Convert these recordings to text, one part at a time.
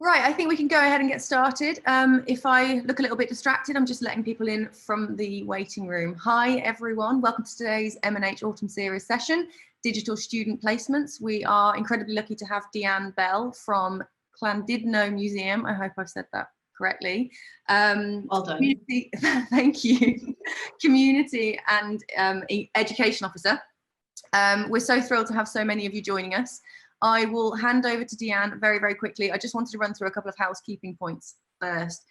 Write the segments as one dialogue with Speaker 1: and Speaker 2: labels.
Speaker 1: Right, I think we can go ahead and get started. If I look a little bit distracted, I'm just letting people in from the waiting room. Hi, everyone. Welcome to today's M&H Autumn Series session, Digital Student Placements. We are incredibly lucky to have DeAnn Bell from Llandudno Museum. I hope I've said that correctly.
Speaker 2: Well done.
Speaker 1: Thank you. Community and Education Officer. We're so thrilled to have so many of you joining us. I will hand over to DeAnn very, very quickly. I just wanted to run through a couple of housekeeping points first.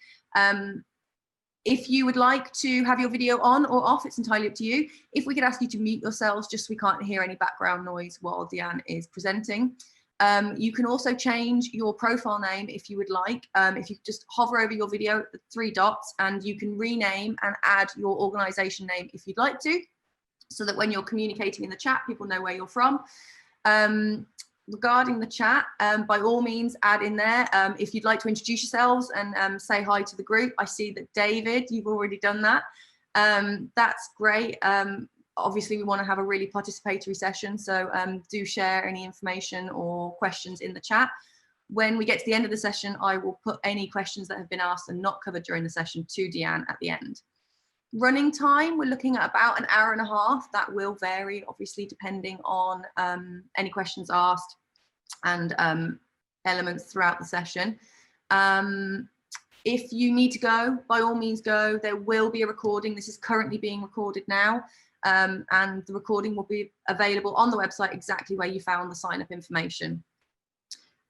Speaker 1: If you would like to have your video on or off, it's entirely up to you. If we could ask you to mute yourselves just so we can't hear any background noise while DeAnn is presenting. You can also change your profile name if you would like. If you just hover over your video, the 3 dots, and you can rename and add your organisation name if you'd like to, so that when you're communicating in the chat, people know where you're from. Regarding the chat, by all means, add in there if you'd like to introduce yourselves and say hi to the group. I see that David, you've already done that. That's great. Obviously, we want to have a really participatory session, so do share any information or questions in the chat. When we get to the end of the session, I will put any questions that have been asked and not covered during the session to DeAnn at the end. Running time, we're looking at about an hour and a half. That will vary, obviously, depending on any questions asked and elements throughout the session. If you need to go, by all means go. There will be a recording. This is currently being recorded now, and the recording will be available on the website exactly where you found the sign-up information.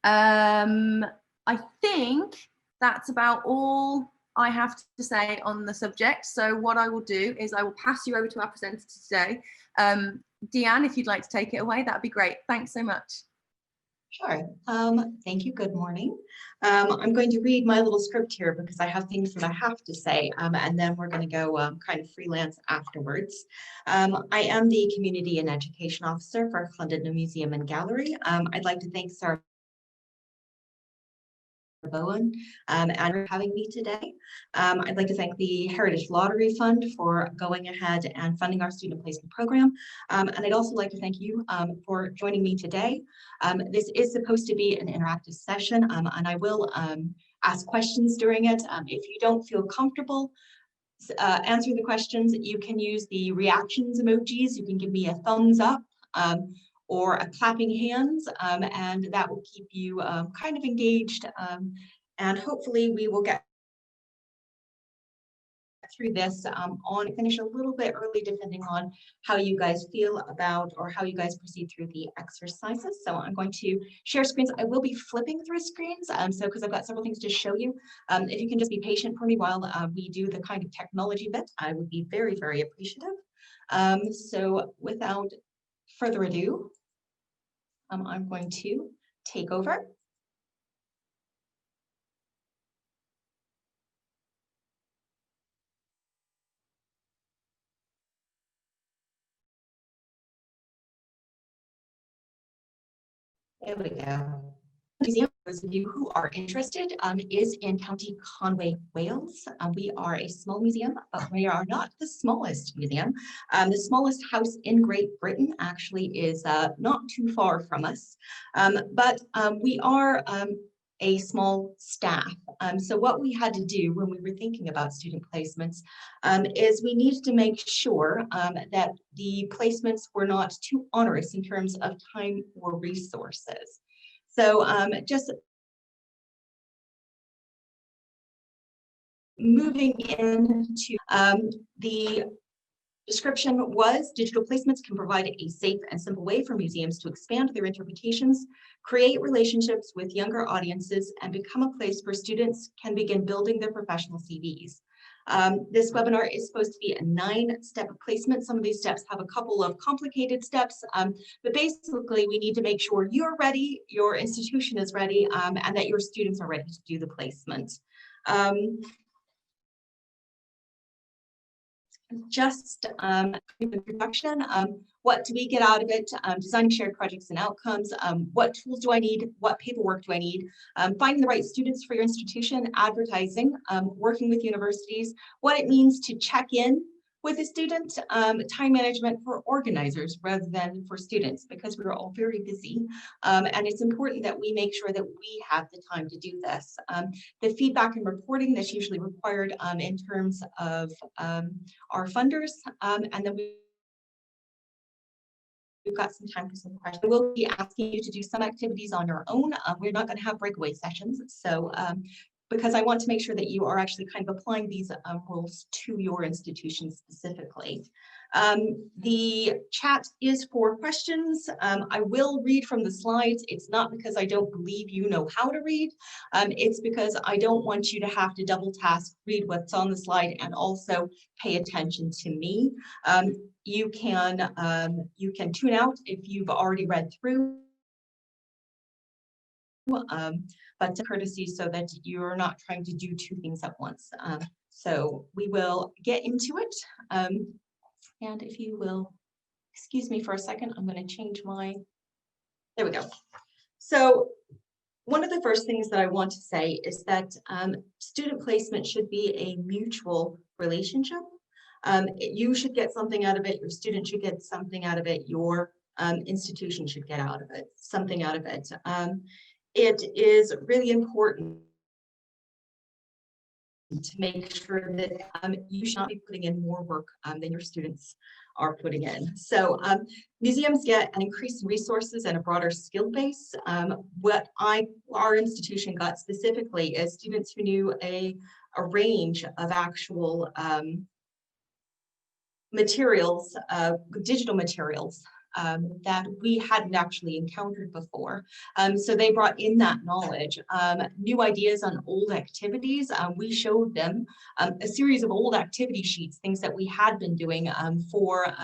Speaker 1: I think that's about all I have to say on the subject. So what I will do is I will pass you over to our presenter today. DeAnn, if you'd like to take it away, that'd be great. Thanks so much.
Speaker 2: Sure. Thank you. Good morning. I'm going to read my little script here because I have things that I have to say, and then we're going to go kind of freelance afterwards. I am the Community and Education Officer for Llandudno Museum and Gallery. I'd like to thank Sarah Bowen and for having me today. I'd like to thank the Heritage Lottery Fund for going ahead and funding our student placement program. And I'd also like to thank you for joining me today. This is supposed to be an interactive session, and I will ask questions during it. If you don't feel comfortable answering the questions, you can use the reactions emojis. You can give me a thumbs up or a clapping hands, and that will keep you kind of engaged, and hopefully we will get through this finish a little bit early, depending on how you guys feel about or how you guys proceed through the exercises. So I'm going to share screens. I will be flipping through screens, so because I've got several things to show you. If you can just be patient for me while we do the kind of technology bit, I would be very, very appreciative. So without further ado, I'm going to take over. There we go. Museum, for those of you who are interested, is in County Conway, Wales. We are a small museum, but we are not the smallest museum. The smallest house in Great Britain actually is not too far from us, but we are a small staff. So what we had to do when we were thinking about student placements is we needed to make sure that the placements were not too onerous in terms of time or resources. So just moving into the description was digital placements can provide a safe and simple way for museums to expand their interpretations, create relationships with younger audiences, and become a place where students can begin building their professional CVs. This webinar is supposed to be a 9-step placement. Some of these steps have a couple of complicated steps, but basically we need to make sure you're ready, your institution is ready, and that your students are ready to do the placement. Just introduction, what do we get out of it, designing shared projects and outcomes, what tools do I need, what paperwork do I need, finding the right students for your institution, advertising, working with universities, what it means to check in With the student, time management for organizers rather than for students, because we're all very busy. And it's important that we make sure that we have the time to do this. The feedback and reporting that's usually required in terms of our funders. And then we've got some time for some questions. We'll be asking you to do some activities on your own. We're not going to have breakaway sessions. So because I want to make sure that you are actually kind of applying these rules to your institution specifically. The chat is for questions. I will read from the slides. It's not because I don't believe you know how to read. It's because I don't want you to have to double task, read what's on the slide, and also pay attention to me. You can tune out if you've already read through. But courtesy so that you're not trying to do two things at once. So we will get into it. And if you will excuse me for a second, I'm going to change my, there we go. So one of the first things that I want to say is that student placement should be a mutual relationship. You should get something out of it, your student should get something out of it, your institution should get out of it, something out of it. It is really important to make sure that you should not be putting in more work than your students are putting in. So museums get an increase in resources and a broader skill base. What our institution got specifically is students who knew a range of actual materials, digital materials that we hadn't actually encountered before. So they brought in that knowledge, new ideas on old activities. We showed them a series of old activity sheets, things that we had been doing for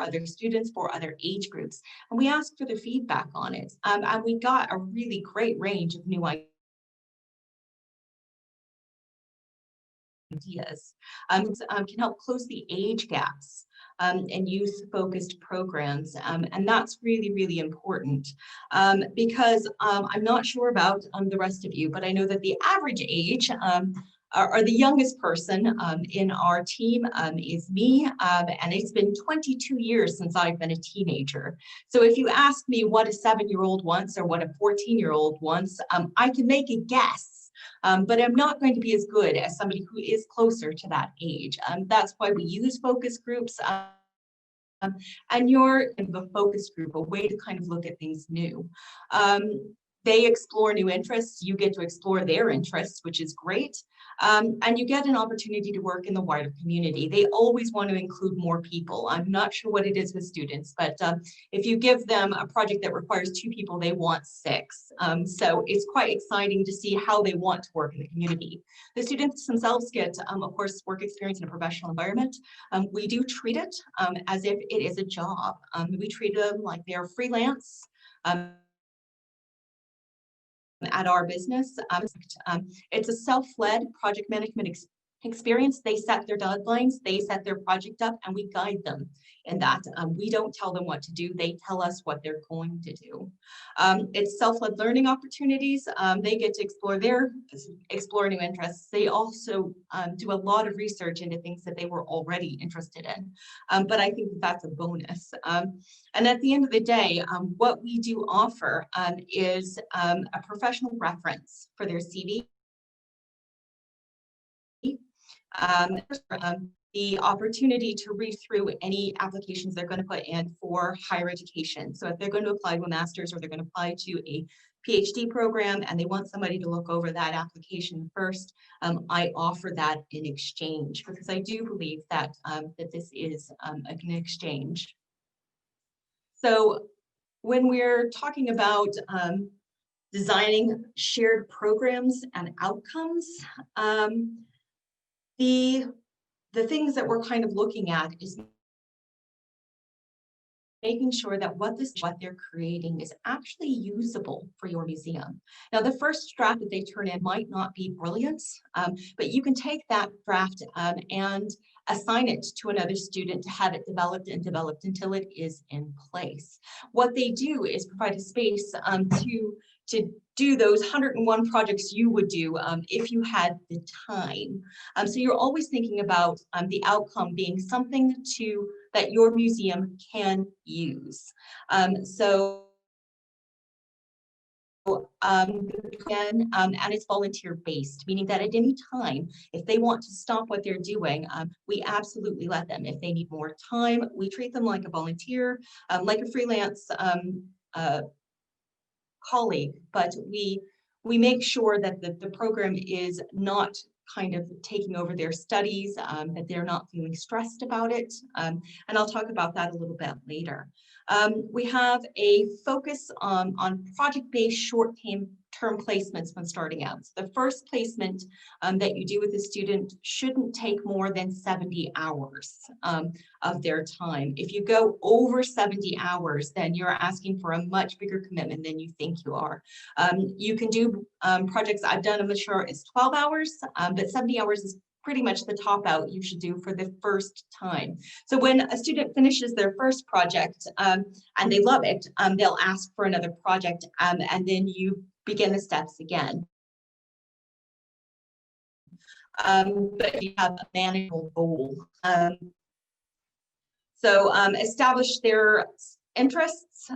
Speaker 2: other students, for other age groups. And we asked for the feedback on it. And we got a really great range of new ideas. Can help close the age gaps and youth-focused programs. And that's really, really important because I'm not sure about the rest of you, but I know that the average age or the youngest person in our team is me, and it's been 22 years since I've been a teenager. So if you ask me what a 7-year-old wants or what a 14-year-old wants, I can make a guess. But I'm not going to be as good as somebody who is closer to that age. That's why we use focus groups. And you're in the focus group, a way to kind of look at things new. They explore new interests. You get to explore their interests, which is great. And you get an opportunity to work in the wider community. They always want to include more people. I'm not sure what it is with students, but if you give them a project that requires 2 people, they want 6. So it's quite exciting to see how they want to work in the community. The students themselves get, of course, work experience in a professional environment. We do treat it as if it is a job. We treat them like they're freelance. At our business. It's a self-led project management experience. They set their deadlines, they set their project up, and we guide them in that. We don't tell them what to do, they tell us what they're going to do. It's self-led learning opportunities. They get to explore new interests. They also do a lot of research into things that they were already interested in. But I think that's a bonus. And at the end of the day, what we do offer is a professional reference for their CV. The opportunity to read through any applications they're going to put in for higher education. So if they're going to apply to a master's or they're going to apply to a PhD program and they want somebody to look over that application first, I offer that in exchange because I do believe that, that this is an exchange. So when we're talking about designing shared programs and outcomes, the things that we're kind of looking at is making sure that what they're creating is actually usable for your museum. Now, the first draft that they turn in might not be brilliant, but you can take that draft and assign it to another student to have it developed and developed until it is in place. What they do is provide a space to do those 101 projects you would do if you had the time. So you're always thinking about the outcome being something that your museum can use. And it's volunteer based, meaning that at any time, if they want to stop what they're doing, we absolutely let them. If they need more time, we treat them like a volunteer, like a freelance colleague, but we make sure that the program is not kind of taking over their studies, that they're not feeling stressed about it. And I'll talk about that a little bit later. We have a focus on project-based short-term placements when starting out. So the first placement that you do with a student shouldn't take more than 70 hours of their time. If you go over 70 hours, then you're asking for a much bigger commitment than you think you are. You can do projects I've done, I'm sure it's 12 hours, but 70 hours is pretty much the top out you should do for the first time. So when a student finishes their first project and they love it, they'll ask for another project, and then you begin the steps again. But you have a manageable goal. So establish their interests.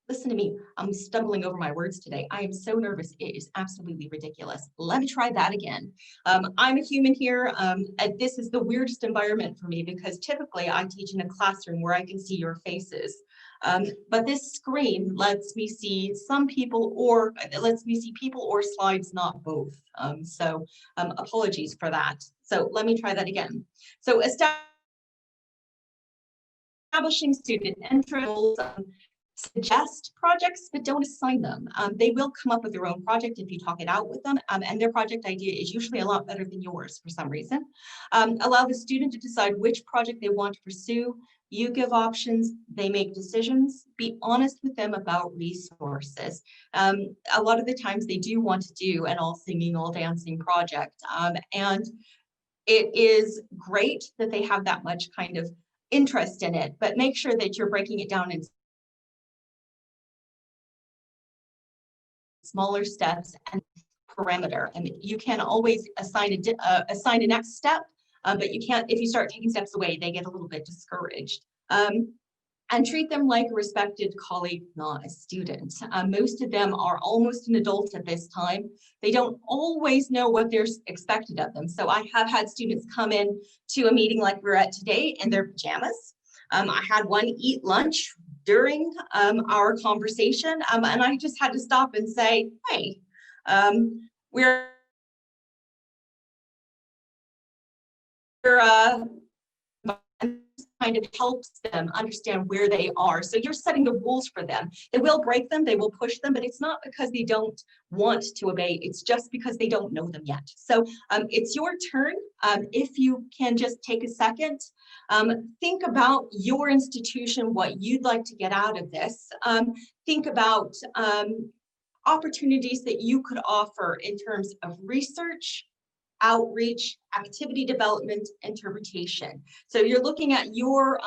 Speaker 2: Listen to me, I'm stumbling over my words today. I am so nervous, it is absolutely ridiculous. Let me try that again. I'm a human here, and this is the weirdest environment for me because typically I teach in a classroom where I can see your faces. But this screen lets me see some people, or lets me see people or slides, not both. So apologies for that. So let me try that again. So establishing student interests. Suggest projects, but don't assign them. They will come up with their own project if you talk it out with them, and their project idea is usually a lot better than yours for some reason. Allow the student to decide which project they want to pursue. You give options, they make decisions. Be honest with them about resources. A lot of the times they do want to do an all singing, all dancing project, and it is great that they have that much kind of interest in it, but make sure that you're breaking it down in smaller steps and parameter. And you can always assign a next step, but you can't, if you start taking steps away, they get a little bit discouraged. And treat them like a respected colleague, not a student. Most of them are almost an adult at this time. They don't always know what they're expected of them. So I have had students come in to a meeting like we're at today in their pajamas. I had one eat lunch during our conversation, and I just had to stop and say, hey, we're kind of helps them understand where they are. So you're setting the rules for them. They will break them, they will push them, but it's not because they don't want to obey, it's just because they don't know them yet. So it's your turn. If you can just take a second, think about your institution, what you'd like to get out of this. Think about opportunities that you could offer in terms of research, outreach, activity development, interpretation. So you're looking at your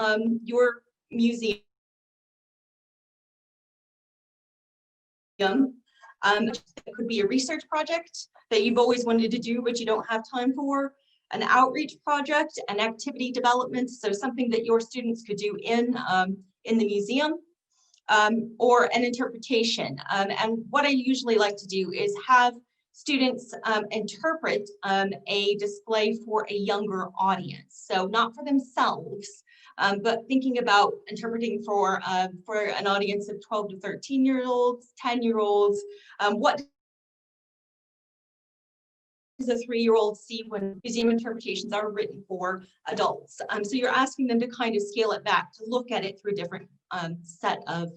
Speaker 2: museum. It could be a research project that you've always wanted to do, but you don't have time for, an outreach project, an activity development, so something that your students could do in the museum, or an interpretation. And what I usually like to do is have students interpret a display for a younger audience. So not for themselves, but thinking about interpreting for an audience of 12 to 13-year-olds, 10-year-olds. What does a 3-year-old see when museum interpretations are written for adults? So you're asking them to kind of scale it back, to look at it through a different set of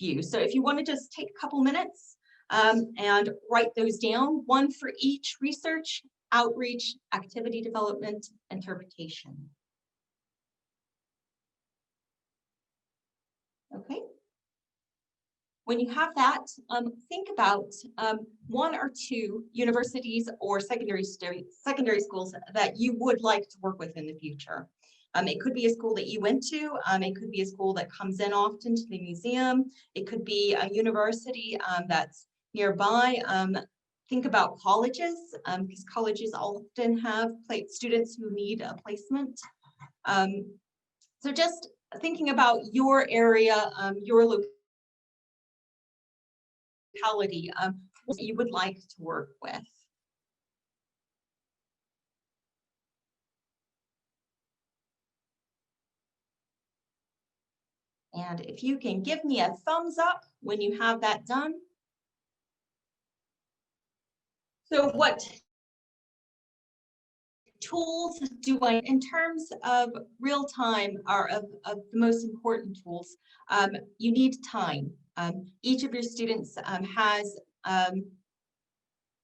Speaker 2: views. So if you want to just take a couple minutes, and write those down, one for each: research, outreach, activity development, interpretation. Okay. When you have that, think about one or two universities or secondary schools that you would like to work with in the future. It could be a school that you went to. It could be a school that comes in often to the museum. It could be a university that's nearby. Think about colleges, because colleges often have students who need a placement. So just thinking about your area, your locality, what you would like to work with. And if you can give me a thumbs up when you have that done. So what tools do I, in terms of real time, are of the most important tools? You need time. Each of your students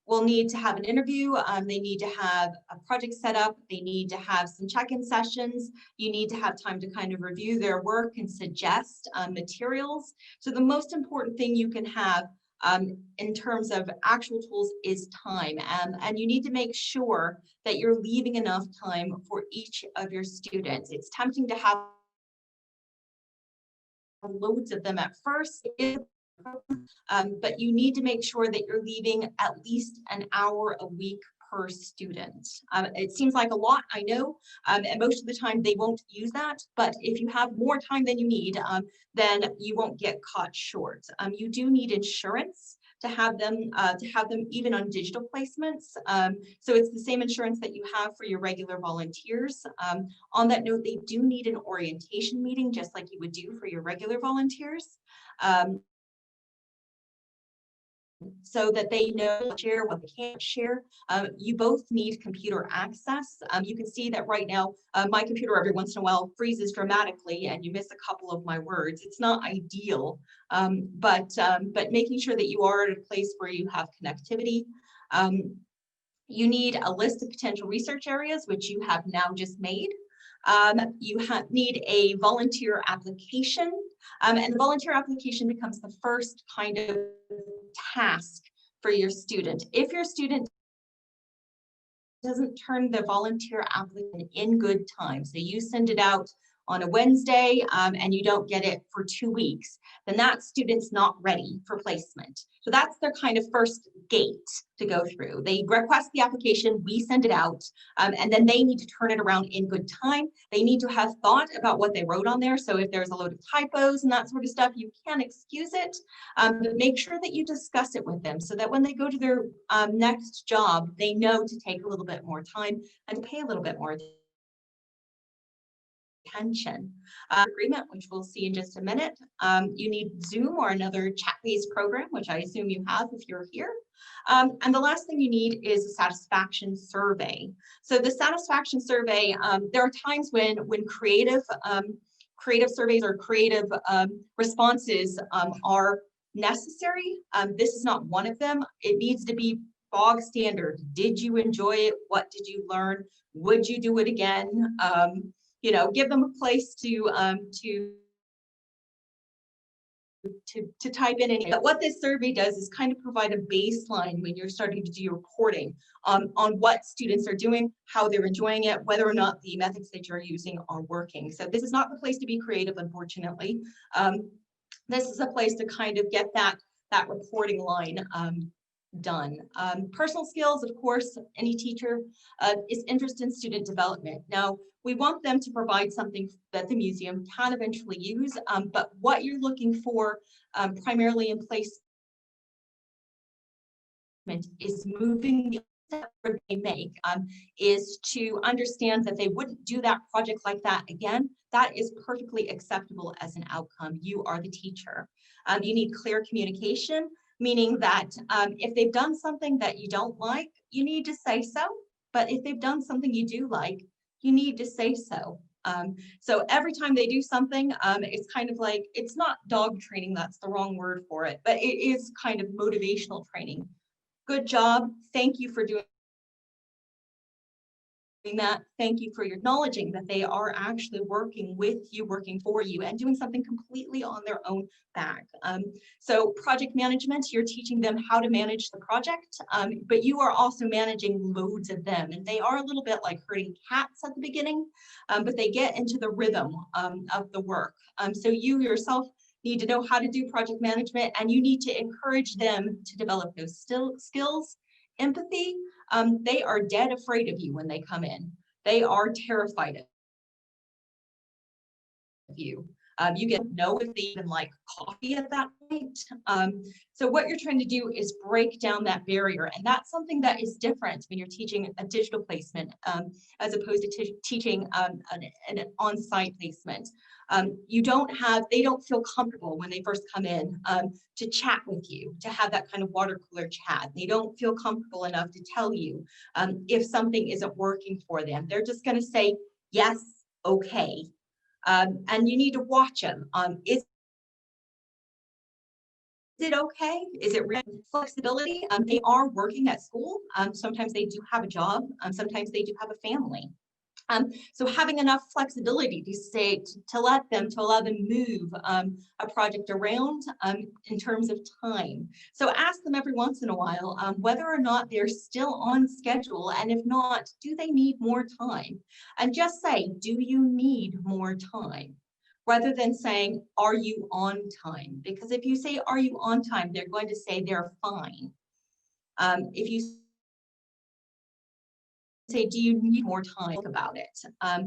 Speaker 2: will need to have an interview. They need to have a project set up. They need to have some check-in sessions. You need to have time to kind of review their work and suggest materials. So the most important thing you can have in terms of actual tools is time. And you need to make sure that you're leaving enough time for each of your students. It's tempting to have loads of them at first, but you need to make sure that you're leaving at least an hour a week per student. It seems like a lot, I know, and most of the time they won't use that, but if you have more time than you need, then you won't get caught short. You do need insurance to have them even on digital placements. So it's the same insurance that you have for your regular volunteers. On that note, they do need an orientation meeting, just like you would do for your regular volunteers. So that they know what to share, what they can't share. You both need computer access. You can see that right now, my computer every once in a while freezes dramatically and you miss a couple of my words. It's not ideal, but making sure that you are at a place where you have connectivity. You need a list of potential research areas, which you have now just made. You need a volunteer application, and the volunteer application becomes the first kind of task for your student. If your student doesn't turn the volunteer application in good time, so you send it out on a Wednesday and you don't get it for 2 weeks, then that student's not ready for placement. So that's their kind of first gate to go through. They request the application, we send it out, and then they need to turn it around in good time. They need to have thought about what they wrote on there. So if there's a load of typos and that sort of stuff, you can excuse it, but make sure that you discuss it with them so that when they go to their next job, they know to take a little bit more time and to pay a little bit more attention. Agreement, which we'll see in just a minute. You need Zoom or another chat-based program, which I assume you have if you're here. And the last thing you need is a satisfaction survey. So the satisfaction survey, there are times when creative surveys or creative responses are necessary. This is not one of them. It needs to be bog standard. Did you enjoy it? What did you learn? Would you do it again? You know, give them a place to type in anything. But what this survey does is kind of provide a baseline when you're starting to do your reporting on what students are doing, how they're enjoying it, whether or not the methods that you're using are working. So this is not the place to be creative, unfortunately. This is a place to kind of get that reporting line done. Personal skills, of course, any teacher is interested in student development. Now, we want them to provide something that the museum can eventually use, but what you're looking for primarily in placement is moving the step they make, is to understand that they wouldn't do that project like that again. That is perfectly acceptable as an outcome. You are the teacher. You need clear communication, meaning that if they've done something that you don't like, you need to say so. But if they've done something you do like, you need to say so. So every time they do something, it's kind of like, it's not dog training, that's the wrong word for it, but it is kind of motivational training. Good job. Thank you for doing that, thank you for acknowledging that they are actually working with you, working for you, and doing something completely on their own back. So project management, you're teaching them how to manage the project, but you are also managing loads of them. And they are a little bit like herding cats at the beginning, but they get into the rhythm of the work. So you yourself need to know how to do project management, and you need to encourage them to develop those skills. Empathy, they are dead afraid of you when they come in. They are terrified of you. You get to know if they even like coffee at that point. So what you're trying to do is break down that barrier. And that's something that is different when you're teaching a digital placement as opposed to teaching an on-site placement. They don't feel comfortable when they first come in to chat with you, to have that kind of water cooler chat. They don't feel comfortable enough to tell you if something isn't working for them. They're just going to say, yes, okay. And you need to watch them. Is it okay? Is it real flexibility? They are working at school. Sometimes they do have a job. Sometimes they do have a family. So having enough flexibility to allow them move a project around in terms of time. So ask them every once in a while whether or not they're still on schedule, and if not, do they need more time? And just say, do you need more time? Rather than saying, are you on time? Because if you say, are you on time, they're going to say they're fine. If you say, do you need more time about it?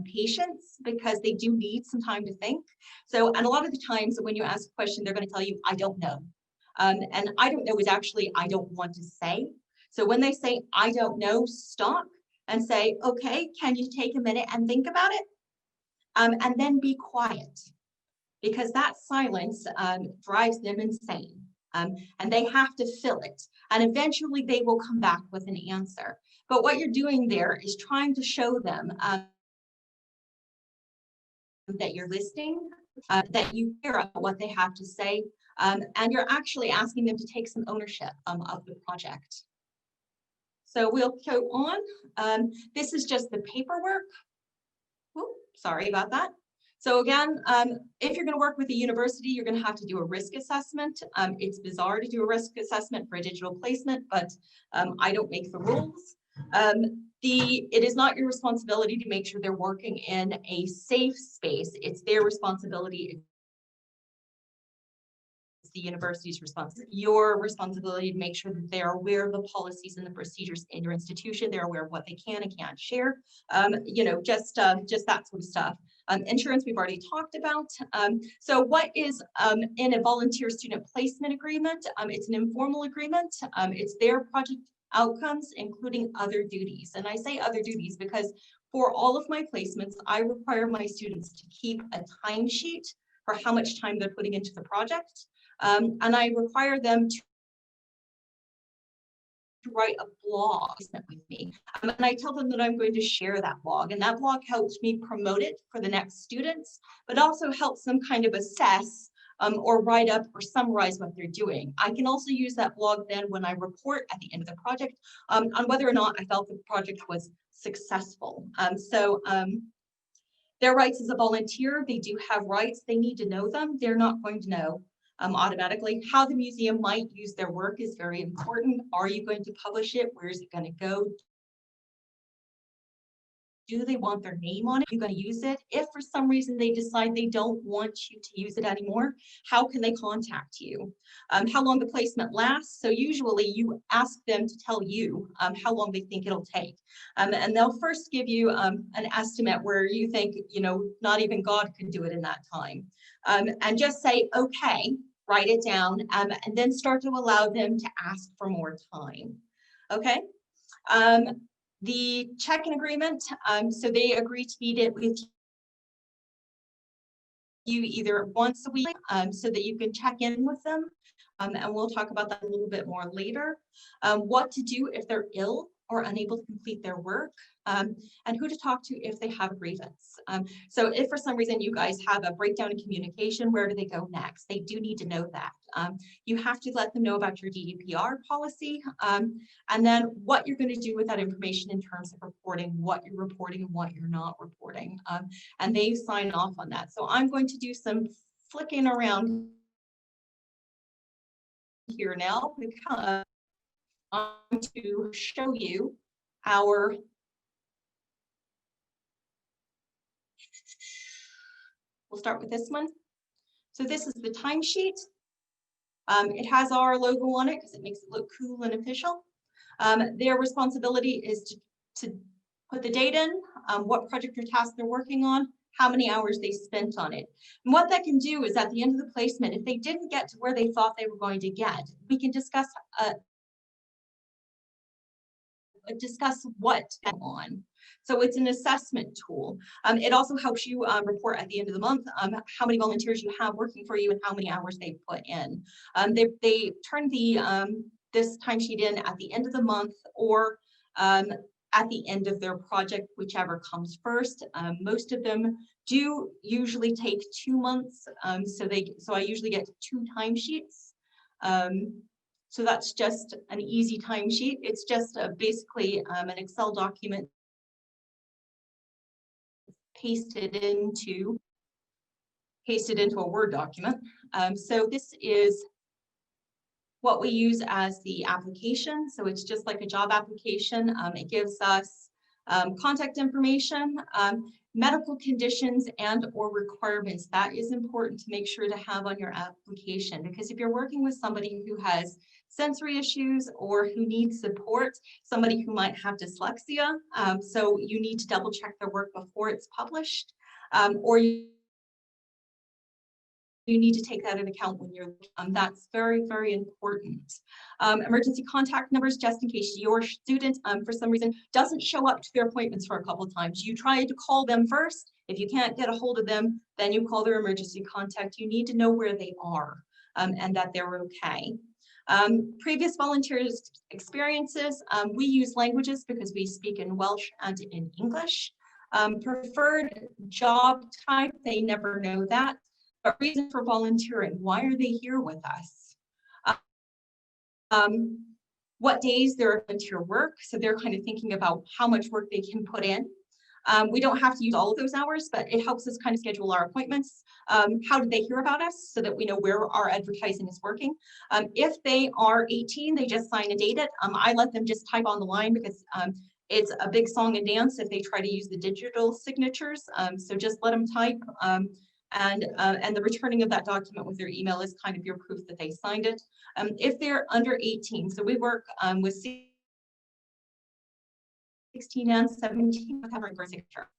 Speaker 2: Patience, because they do need some time to think. So, and a lot of the times when you ask a question, they're going to tell you, I don't know. And I don't know is actually, I don't want to say. So when they say, I don't know, stop and say, okay, can you take a minute and think about it? And then be quiet, because that silence drives them insane. And they have to fill it. And eventually they will come back with an answer. But what you're doing there is trying to show them that you're listening, that you care about what they have to say, and you're actually asking them to take some ownership of the project. So we'll go on. This is just the paperwork. Oops, sorry about that. So again, if you're going to work with a university, you're going to have to do a risk assessment. It's bizarre to do a risk assessment for a digital placement, but I don't make the rules. It is not your responsibility to make sure they're working in a safe space. It's their responsibility. It's the university's responsibility. Your responsibility to make sure that they are aware of the policies and the procedures in your institution. They're aware of what they can and can't share. Just that sort of stuff. Insurance, we've already talked about. So what is in a volunteer student placement agreement? It's an informal agreement. It's their project outcomes, including other duties. And I say other duties because for all of my placements, I require my students to keep a timesheet for how much time they're putting into the project. And I require them to write a blog with me. And I tell them that I'm going to share that blog, and that blog helps me promote it for the next students, but also helps them kind of assess or write up or summarize what they're doing. I can also use that blog then when I report at the end of the project on whether or not I felt the project was successful. Their rights as a volunteer, they do have rights. They need to know them. They're not going to know automatically. How the museum might use their work is very important. Are you going to publish it? Where is it going to go? Do they want their name on it? Are you going to use it? If for some reason they decide they don't want you to use it anymore, how can they contact you? How long the placement lasts? So usually you ask them to tell you how long they think it'll take. And they'll first give you an estimate where you think, not even God could do it in that time. And just say, okay, write it down, and then start to allow them to ask for more time. Okay. The check-in agreement, so they agree to meet it with you either once a week so that you can check in with them. And we'll talk about that a little bit more later. What to do if they're ill. or unable to complete their work, and who to talk to if they have a grievance. So if for some reason you guys have a breakdown in communication, where do they go next? They do need to know that. You have to let them know about your GDPR policy, and then what you're going to do with that information in terms of reporting, what you're reporting and what you're not reporting. And they sign off on that. So I'm going to do some flicking around here now because I'm going to show you our we'll start with this one. So this is the timesheet. It has our logo on it because it makes it look cool and official. Their responsibility is to put the date in, what project or task they're working on, how many hours they spent on it. And what that can do is at the end of the placement, if they didn't get to where they thought they were going to get, we can discuss what on. So it's an assessment tool. It also helps you report at the end of the month how many volunteers you have working for you and how many hours they put in. They turn the this timesheet in at the end of the month or at the end of their project, whichever comes first. Most of them do usually take 2 months, so I usually get 2 timesheets. So that's just an easy timesheet. It's just basically an Excel document pasted into a Word document. So this is what we use as the application. So it's just like a job application. It gives us contact information, medical conditions and or requirements. That is important to make sure to have on your application, because if you're working with somebody who has sensory issues or who needs support, somebody who might have dyslexia, so you need to double check their work before it's published, or you need to take that into account when you're, that's very, very important. Emergency contact numbers, just in case your student, for some reason, doesn't show up to their appointments for a couple of times. You try to call them first. If you can't get a hold of them, then you call their emergency contact. You need to know where they are and that they're okay. Previous volunteers' experiences, we use languages because we speak in Welsh and in English. Preferred job type, they never know that. But reason for volunteering, why are they here with us? What days they're volunteer work, so they're kind of thinking about how much work they can put in. We don't have to use all of those hours, but it helps us kind of schedule our appointments. How did they hear about us so that we know where our advertising is working? If they are 18, they just sign a date. I let them just type on the line because it's a big song and dance if they try to use the digital signatures. So just let them type. And the returning of that document with their email is kind of your proof that they signed it. If they're under 18, so we work with 16 and 17 with covering for signature.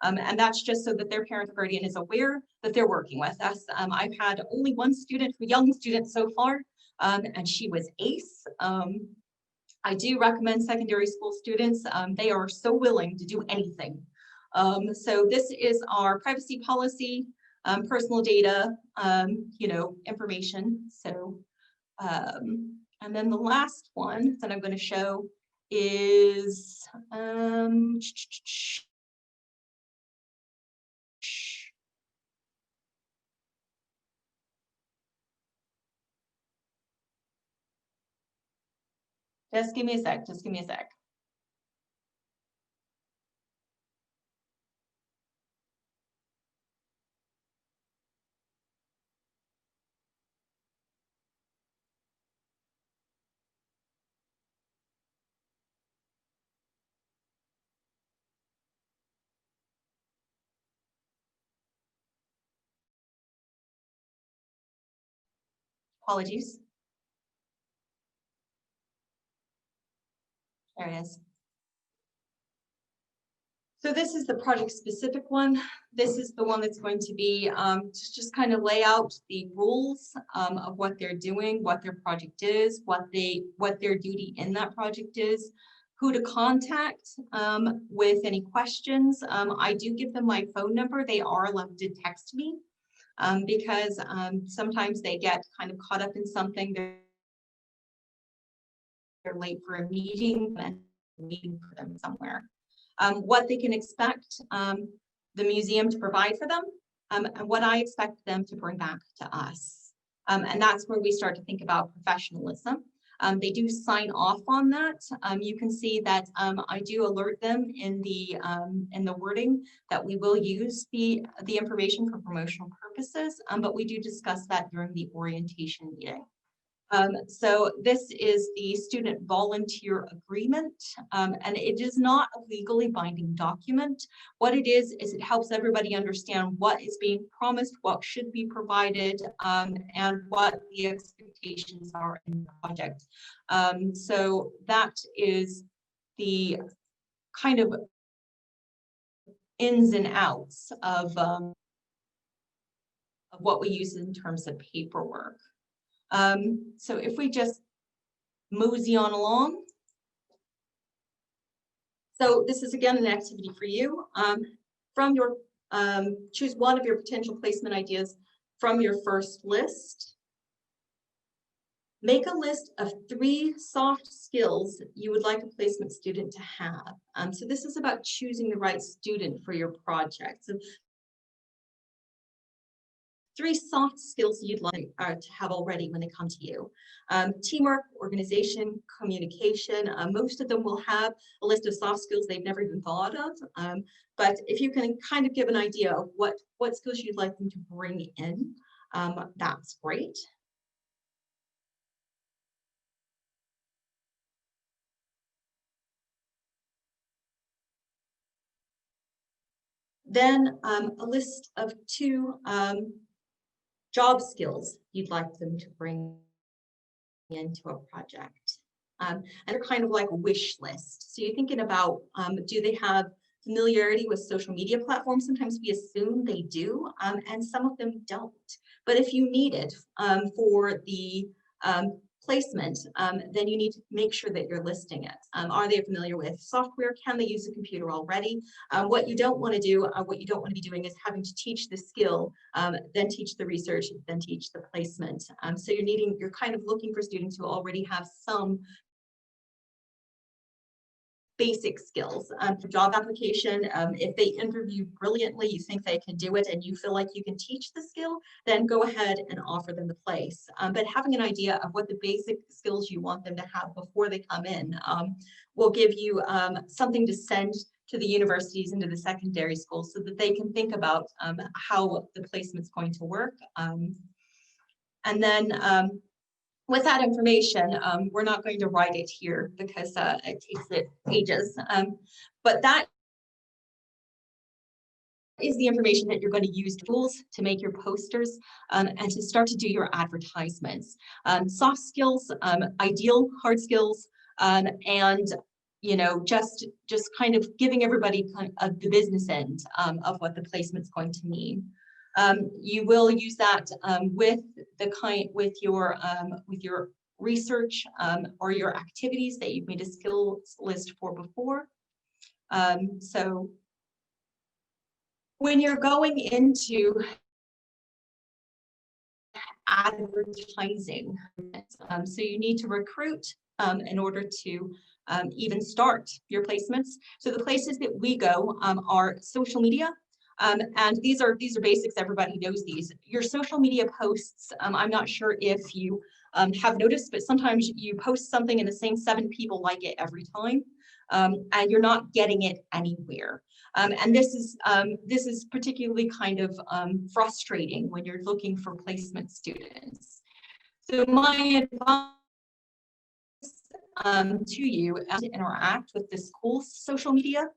Speaker 2: And that's just so that their parent or guardian is aware that they're working with us. I've had only one student, a young student so far, and she was ace. I do recommend secondary school students. They are so willing to do anything. So this is our privacy policy. Personal data, information. So, and then the last one that I'm going to show is, just give me a sec, Apologies. There it is. So this is the project specific one. This is the one that's going to be just kind of lay out the rules of what they're doing, what their project is, what their duty in that project is, who to contact with any questions. I do give them my phone number. They are allowed to text me because sometimes they get kind of caught up in something. They're late for a meeting and waiting for them somewhere. What they can expect the museum to provide for them, and what I expect them to bring back to us. And that's where we start to think about professionalism. They do sign off on that. You can see that I do alert them in the wording that we will use the information for promotional purposes, but we do discuss that during the orientation meeting. So this is the student volunteer agreement, and it is not a legally binding document. What it is it helps everybody understand what is being promised, what should be provided, and what the expectations are in the project. So that is the kind of ins and outs of what we use in terms of paperwork. So if we just mosey on along. So this is again an activity for you. From your, choose one of your potential placement ideas from your first list. Make a list of 3 soft skills you would like a placement student to have. So this is about choosing the right student for your project. So 3 soft skills you'd like to have already when they come to you. Teamwork, organization, communication. Most of them will have a list of soft skills they've never even thought of. But if you can kind of give an idea of what skills you'd like them to bring in, that's great. Then a list of 2 job skills you'd like them to bring into a project. And they're kind of like a wish list. So you're thinking about, do they have familiarity with social media platforms? Sometimes we assume they do, and some of them don't. But if you need it for the placement, then you need to make sure that you're listing it. Are they familiar with software? Can they use a computer already? What you don't want to do, what you don't want to be doing is having to teach the skill, then teach the research, then teach the placement. So you're kind of looking for students who already have some basic skills for job application. If they interview brilliantly, you think they can do it, and you feel like you can teach the skill, then go ahead and offer them the place. But having an idea of what the basic skills you want them to have before they come in will give you something to send to the universities and to the secondary schools so that they can think about how the placement's going to work. And then with that information, we're not going to write it here because it takes it pages, but that is the information that you're going to use tools to make your posters and to start to do your advertisements. Soft skills, ideal hard skills, and just kind of giving everybody kind of the business end of what the placement's going to mean. You will use that with your research or your activities that you've made a skills list for before. So when you're going into advertising, so you need to recruit in order to even start your placements. So the places that we go are social media. And these are basics, everybody knows these. Your social media posts, I'm not sure if you have noticed, but sometimes you post something and the same 7 people like it every time, and you're not getting it anywhere. And this is particularly kind of frustrating when you're looking for placement students. So my advice to you is to interact with the school's social media.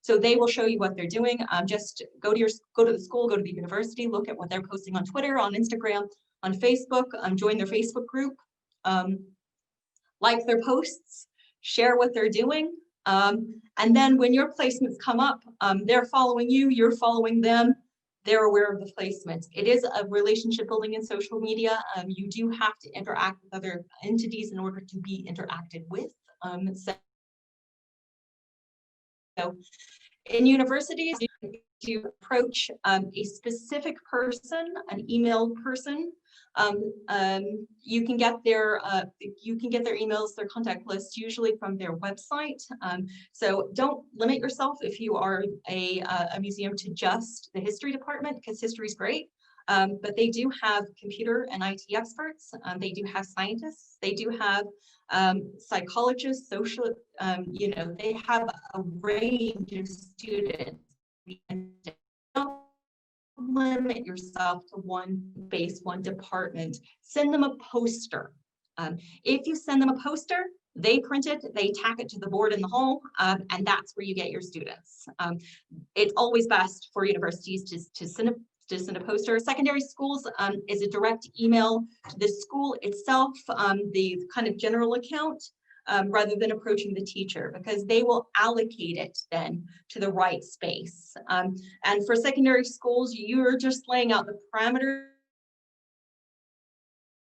Speaker 2: So they will show you what they're doing. Just go to the school, go to the university, look at what they're posting on Twitter, on Instagram, on Facebook, join their Facebook group, like their posts, share what they're doing. And then when your placements come up, they're following you, you're following them, they're aware of the placements. It is a relationship building in social media. You do have to interact with other entities in order to be interacted with. So In universities, to approach a specific person, an email person. You can get their emails, their contact lists, usually from their website. So don't limit yourself if you are a museum to just the history department, because history is great. But they do have computer and IT experts. They do have scientists. They do have psychologists, social. They have a range of students. Don't limit yourself to one base, one department. Send them a poster. If you send them a poster, they print it, they tack it to the board in the hall, and that's where you get your students. It's always best for universities to send a poster. Secondary schools is a direct email to the school itself, the kind of general account, rather than approaching the teacher, because they will allocate it then to the right space. And for secondary schools, you're just laying out the parameters.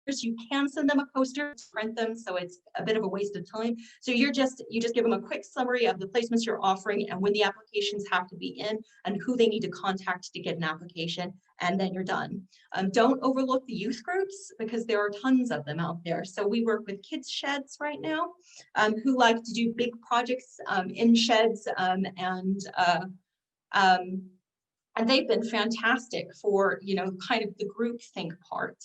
Speaker 2: You can send them a poster to print them, so it's a bit of a waste of time. So you just give them a quick summary of the placements you're offering and when the applications have to be in and who they need to contact to get an application, and then you're done. Don't overlook the youth groups, because there are tons of them out there. So we work with kids sheds right now, who like to do big projects in sheds, and they've been fantastic for, kind of the group think part.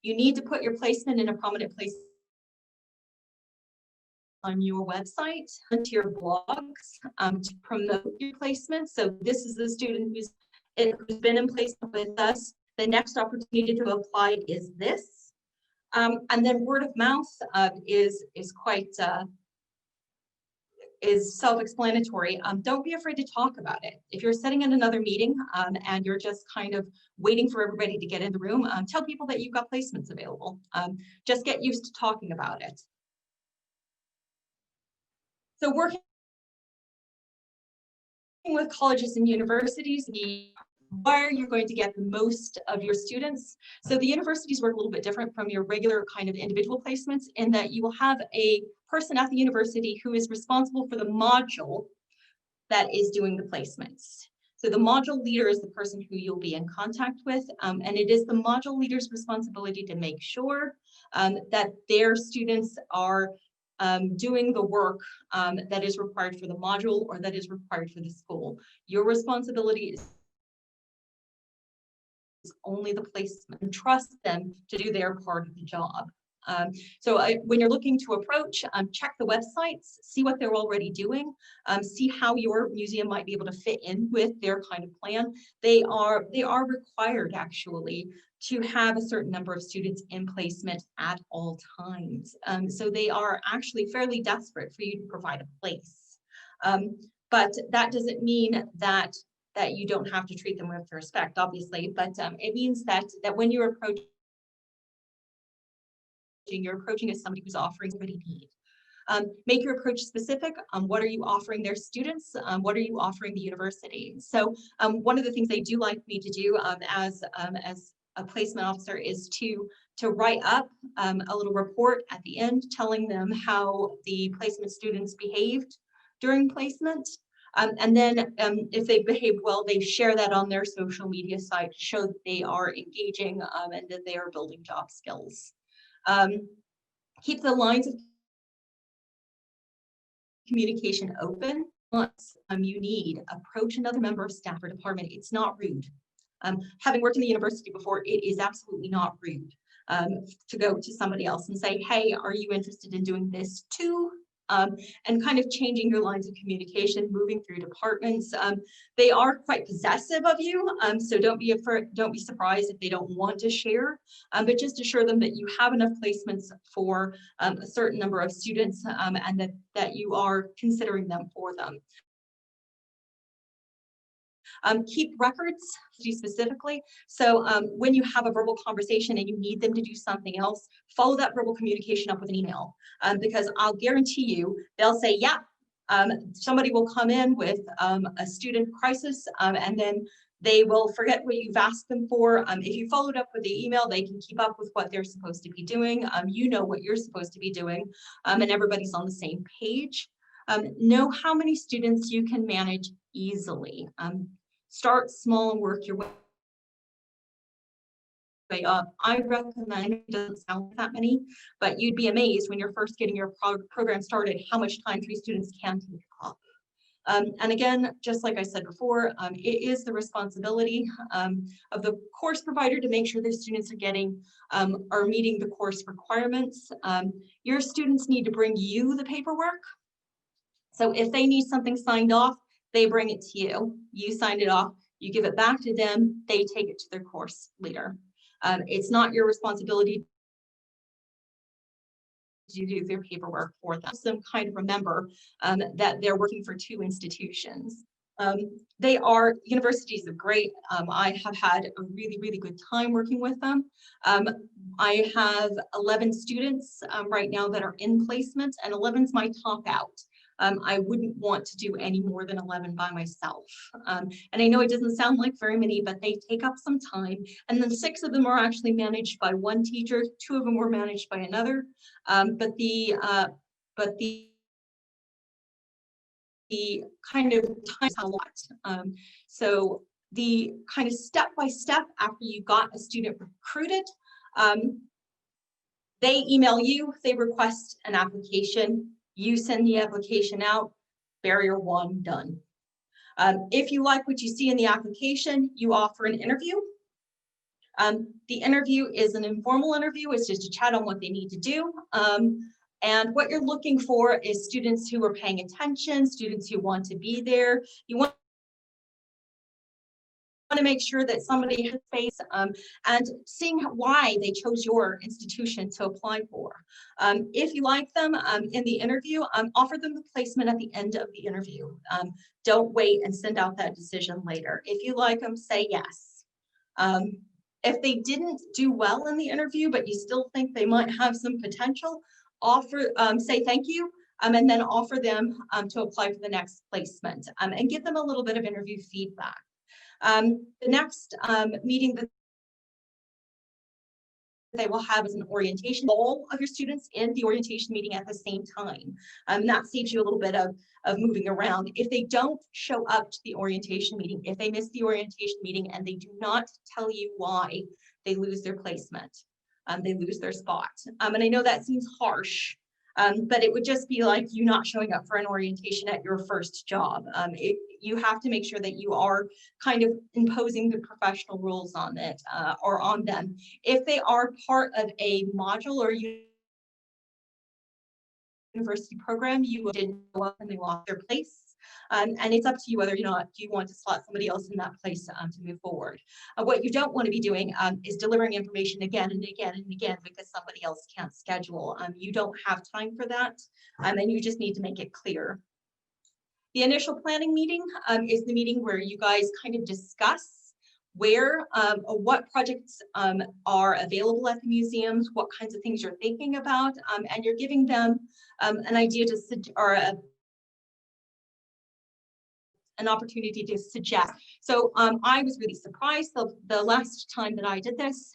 Speaker 2: You need to put your placement in a prominent place on your website, onto your blogs, to promote your placement. So this is the student who's been in placement with us. The next opportunity to apply is this. And then word of mouth is quite is self-explanatory. Don't be afraid to talk about it. If you're sitting in another meeting and you're just kind of waiting for everybody to get in the room, tell people that you've got placements available. Just get used to talking about it. So working with colleges and universities, where you're going to get the most of your students. So the universities work a little bit different from your regular kind of individual placements, in that you will have a person at the university who is responsible for the module that is doing the placements. So the module leader is the person who you'll be in contact with, and it is the module leader's responsibility to make sure that their students are doing the work that is required for the module or that is required for the school. Your responsibility is only the placement, and trust them to do their part of the job. When you're looking to approach, check the websites, see what they're already doing, see how your museum might be able to fit in with their kind of plan. They are required actually to have a certain number of students in placement at all times. So they are actually fairly desperate for you to provide a place. But that doesn't mean that you don't have to treat them with respect, obviously, but it means that when you're approaching as somebody who's offering somebody need. Make your approach specific. What are you offering their students? What are you offering the university? So one of the things they do like me to do as a placement officer is to write up a little report at the end telling them how the placement students behaved during placement. And then if they behaved well, they share that on their social media site to show that they are engaging and that they are building job skills. Keep the lines of communication open. Once you need, approach another member of staff or department. It's not rude. Having worked in the university before, it is absolutely not rude to go to somebody else and say, hey, are you interested in doing this too? And kind of changing your lines of communication, moving through departments. They are quite possessive of you, so don't be surprised if they don't want to share, but just assure them that you have enough placements for a certain number of students and that you are considering them for them. Keep records specifically. So when you have a verbal conversation and you need them to do something else, follow that verbal communication up with an email, because I'll guarantee you they'll say, yeah, somebody will come in with a student crisis and then they will forget what you've asked them for. If you followed up with the email, they can keep up with what they're supposed to be doing. You know what you're supposed to be doing, and everybody's on the same page. Know how many students you can manage easily. Start small and work your way up. I recommend, it doesn't sound like that many, but you'd be amazed when you're first getting your program started how much time 3 students can take up. And again, just like I said before, it is the responsibility of the course provider to make sure their students are getting are meeting the course requirements. Your students need to bring you the paperwork. So if they need something signed off, they bring it to you. You sign it off, you give it back to them, they take it to their course leader. It's not your responsibility to do their paperwork for them. So kind of remember that they're working for 2 institutions. They are universities are great. I have had a really, really good time working with them. I have 11 students right now that are in placement, and 11 is my top out. I wouldn't want to do any more than 11 by myself. And I know it doesn't sound like very many, but they take up some time. And then 6 of them are actually managed by one teacher, 2 of them were managed by another. But the kind of time a lot. So the kind of step-by-step after you got a student recruited, they email you, they request an application, you send the application out, barrier 1 done. If you like what you see in the application, you offer an interview. The interview is an informal interview. It's just a chat on what they need to do. And what you're looking for is students who are paying attention, students who want to be there. You want to make sure that somebody has space and seeing why they chose your institution to apply for. If you like them in the interview, offer them the placement at the end of the interview. Don't wait and send out that decision later. If you like them, say yes. If they didn't do well in the interview, but you still think they might have some potential, say thank you, and then offer them to apply for the next placement and give them a little bit of interview feedback. The next meeting that they will have is an orientation. All of your students in the orientation meeting at the same time. That saves you a little bit of moving around. If they don't show up to the orientation meeting, if they miss the orientation meeting and they do not tell you why, they lose their placement. They lose their spot. And I know that seems harsh, but it would just be like you not showing up for an orientation at your first job. You have to make sure that you are kind of imposing the professional rules on it or on them. If they are part of a module or university program, you didn't go up and they lost their place. And it's up to you whether or not you want to slot somebody else in that place to move forward. What you don't want to be doing is delivering information again and again and again because somebody else can't schedule. You don't have time for that, and you just need to make it clear. The initial planning meeting is the meeting where you guys kind of discuss where or what projects are available at the museums, what kinds of things you're thinking about, and you're giving them an idea to or an opportunity to suggest. So I was really surprised the last time that I did this.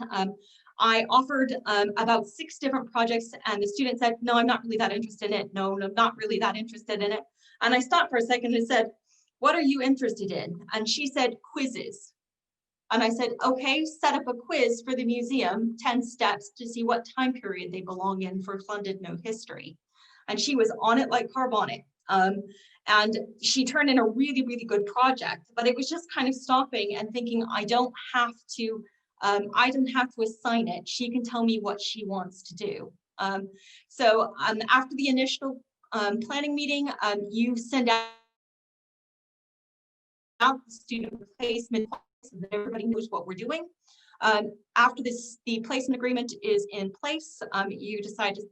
Speaker 2: I offered about 6 different projects and the student said, no, I'm not really that interested in it. No, I'm not really that interested in it. And I stopped for a second and said, what are you interested in? And she said, quizzes. And I said, okay, set up a quiz for the museum, 10 steps to see what time period they belong in for Llandudno history. And she was on it like carbonic. And she turned in a really, really good project, but it was just kind of stopping and thinking, I don't have to assign it. She can tell me what she wants to do. So after the initial planning meeting, you send out the student placement so that everybody knows what we're doing. After the placement agreement is in place,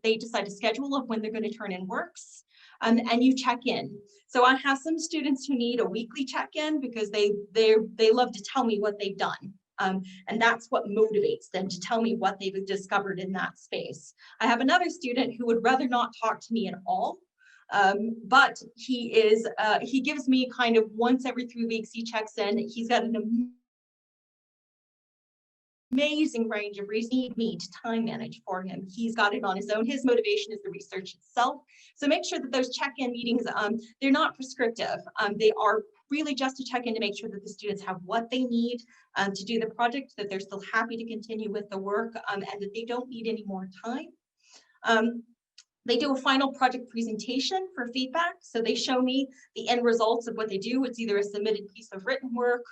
Speaker 2: they decide to schedule of when they're going to turn in works, and you check in. So I have some students who need a weekly check-in because they love to tell me what they've done. And that's what motivates them to tell me what they've discovered in that space. I have another student who would rather not talk to me at all. But he gives me kind of once every 3 weeks, he checks in. He's got an amazing range of reasons need me to time manage for him. He's got it on his own. His motivation is the research itself. So make sure that those check-in meetings, they're not prescriptive. They are really just to check in to make sure that the students have what they need to do the project, that they're still happy to continue with the work, and that they don't need any more time. They do a final project presentation for feedback. So they show me the end results of what they do. It's either a submitted piece of written work,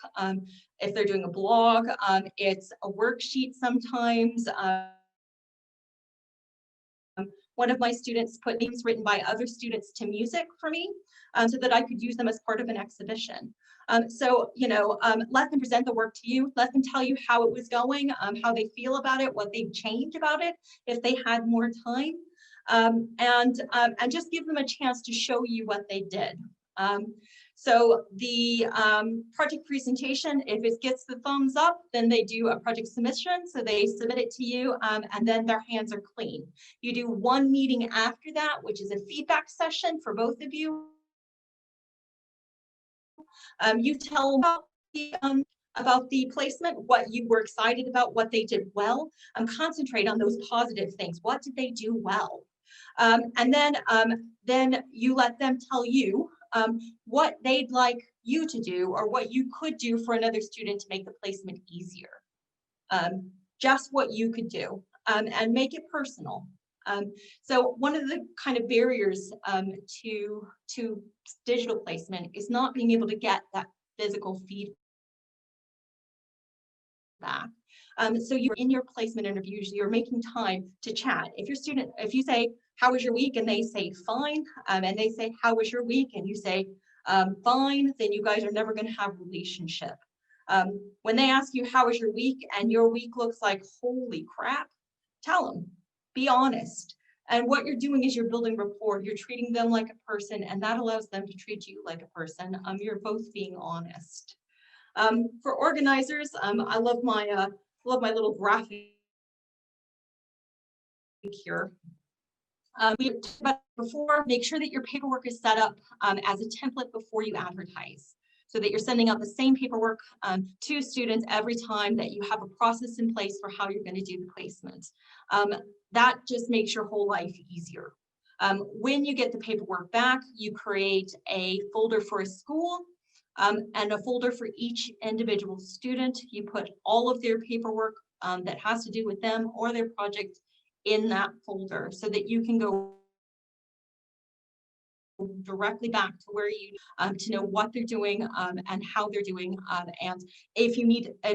Speaker 2: if they're doing a blog, it's a worksheet sometimes. One of my students put names written by other students to music for me so that I could use them as part of an exhibition. So, let them present the work to you, let them tell you how it was going, how they feel about it, what they've changed about it, if they had more time. And just give them a chance to show you what they did. So the project presentation, if it gets the thumbs up, then they do a project submission. So they submit it to you, and then their hands are clean. You do one meeting after that, which is a feedback session for both of you. You tell about the placement, what you were excited about, what they did well, concentrate on those positive things. What did they do well? And then you let them tell you what they'd like you to do or what you could do for another student to make the placement easier. Just what you could do, and make it personal. So one of the kind of barriers to digital placement is not being able to get that physical feedback. So you're in your placement interviews, you're making time to chat. If you say, how was your week? And they say, fine. And they say, how was your week? And you say, fine, then you guys are never going to have a relationship. When they ask you, how was your week? And your week looks like, holy crap, tell them, be honest. And what you're doing is you're building rapport. You're treating them like a person, and that allows them to treat you like a person. You're both being honest. For organizers, I love my little graphic here. We talked about before, make sure that your paperwork is set up as a template before you advertise, so that you're sending out the same paperwork to students every time, that you have a process in place for how you're going to do the placement. That just makes your whole life easier. When you get the paperwork back, you create a folder for a school and a folder for each individual student. You put all of their paperwork that has to do with them or their project in that folder, so that you can go directly back to where you to know what they're doing and how they're doing, and if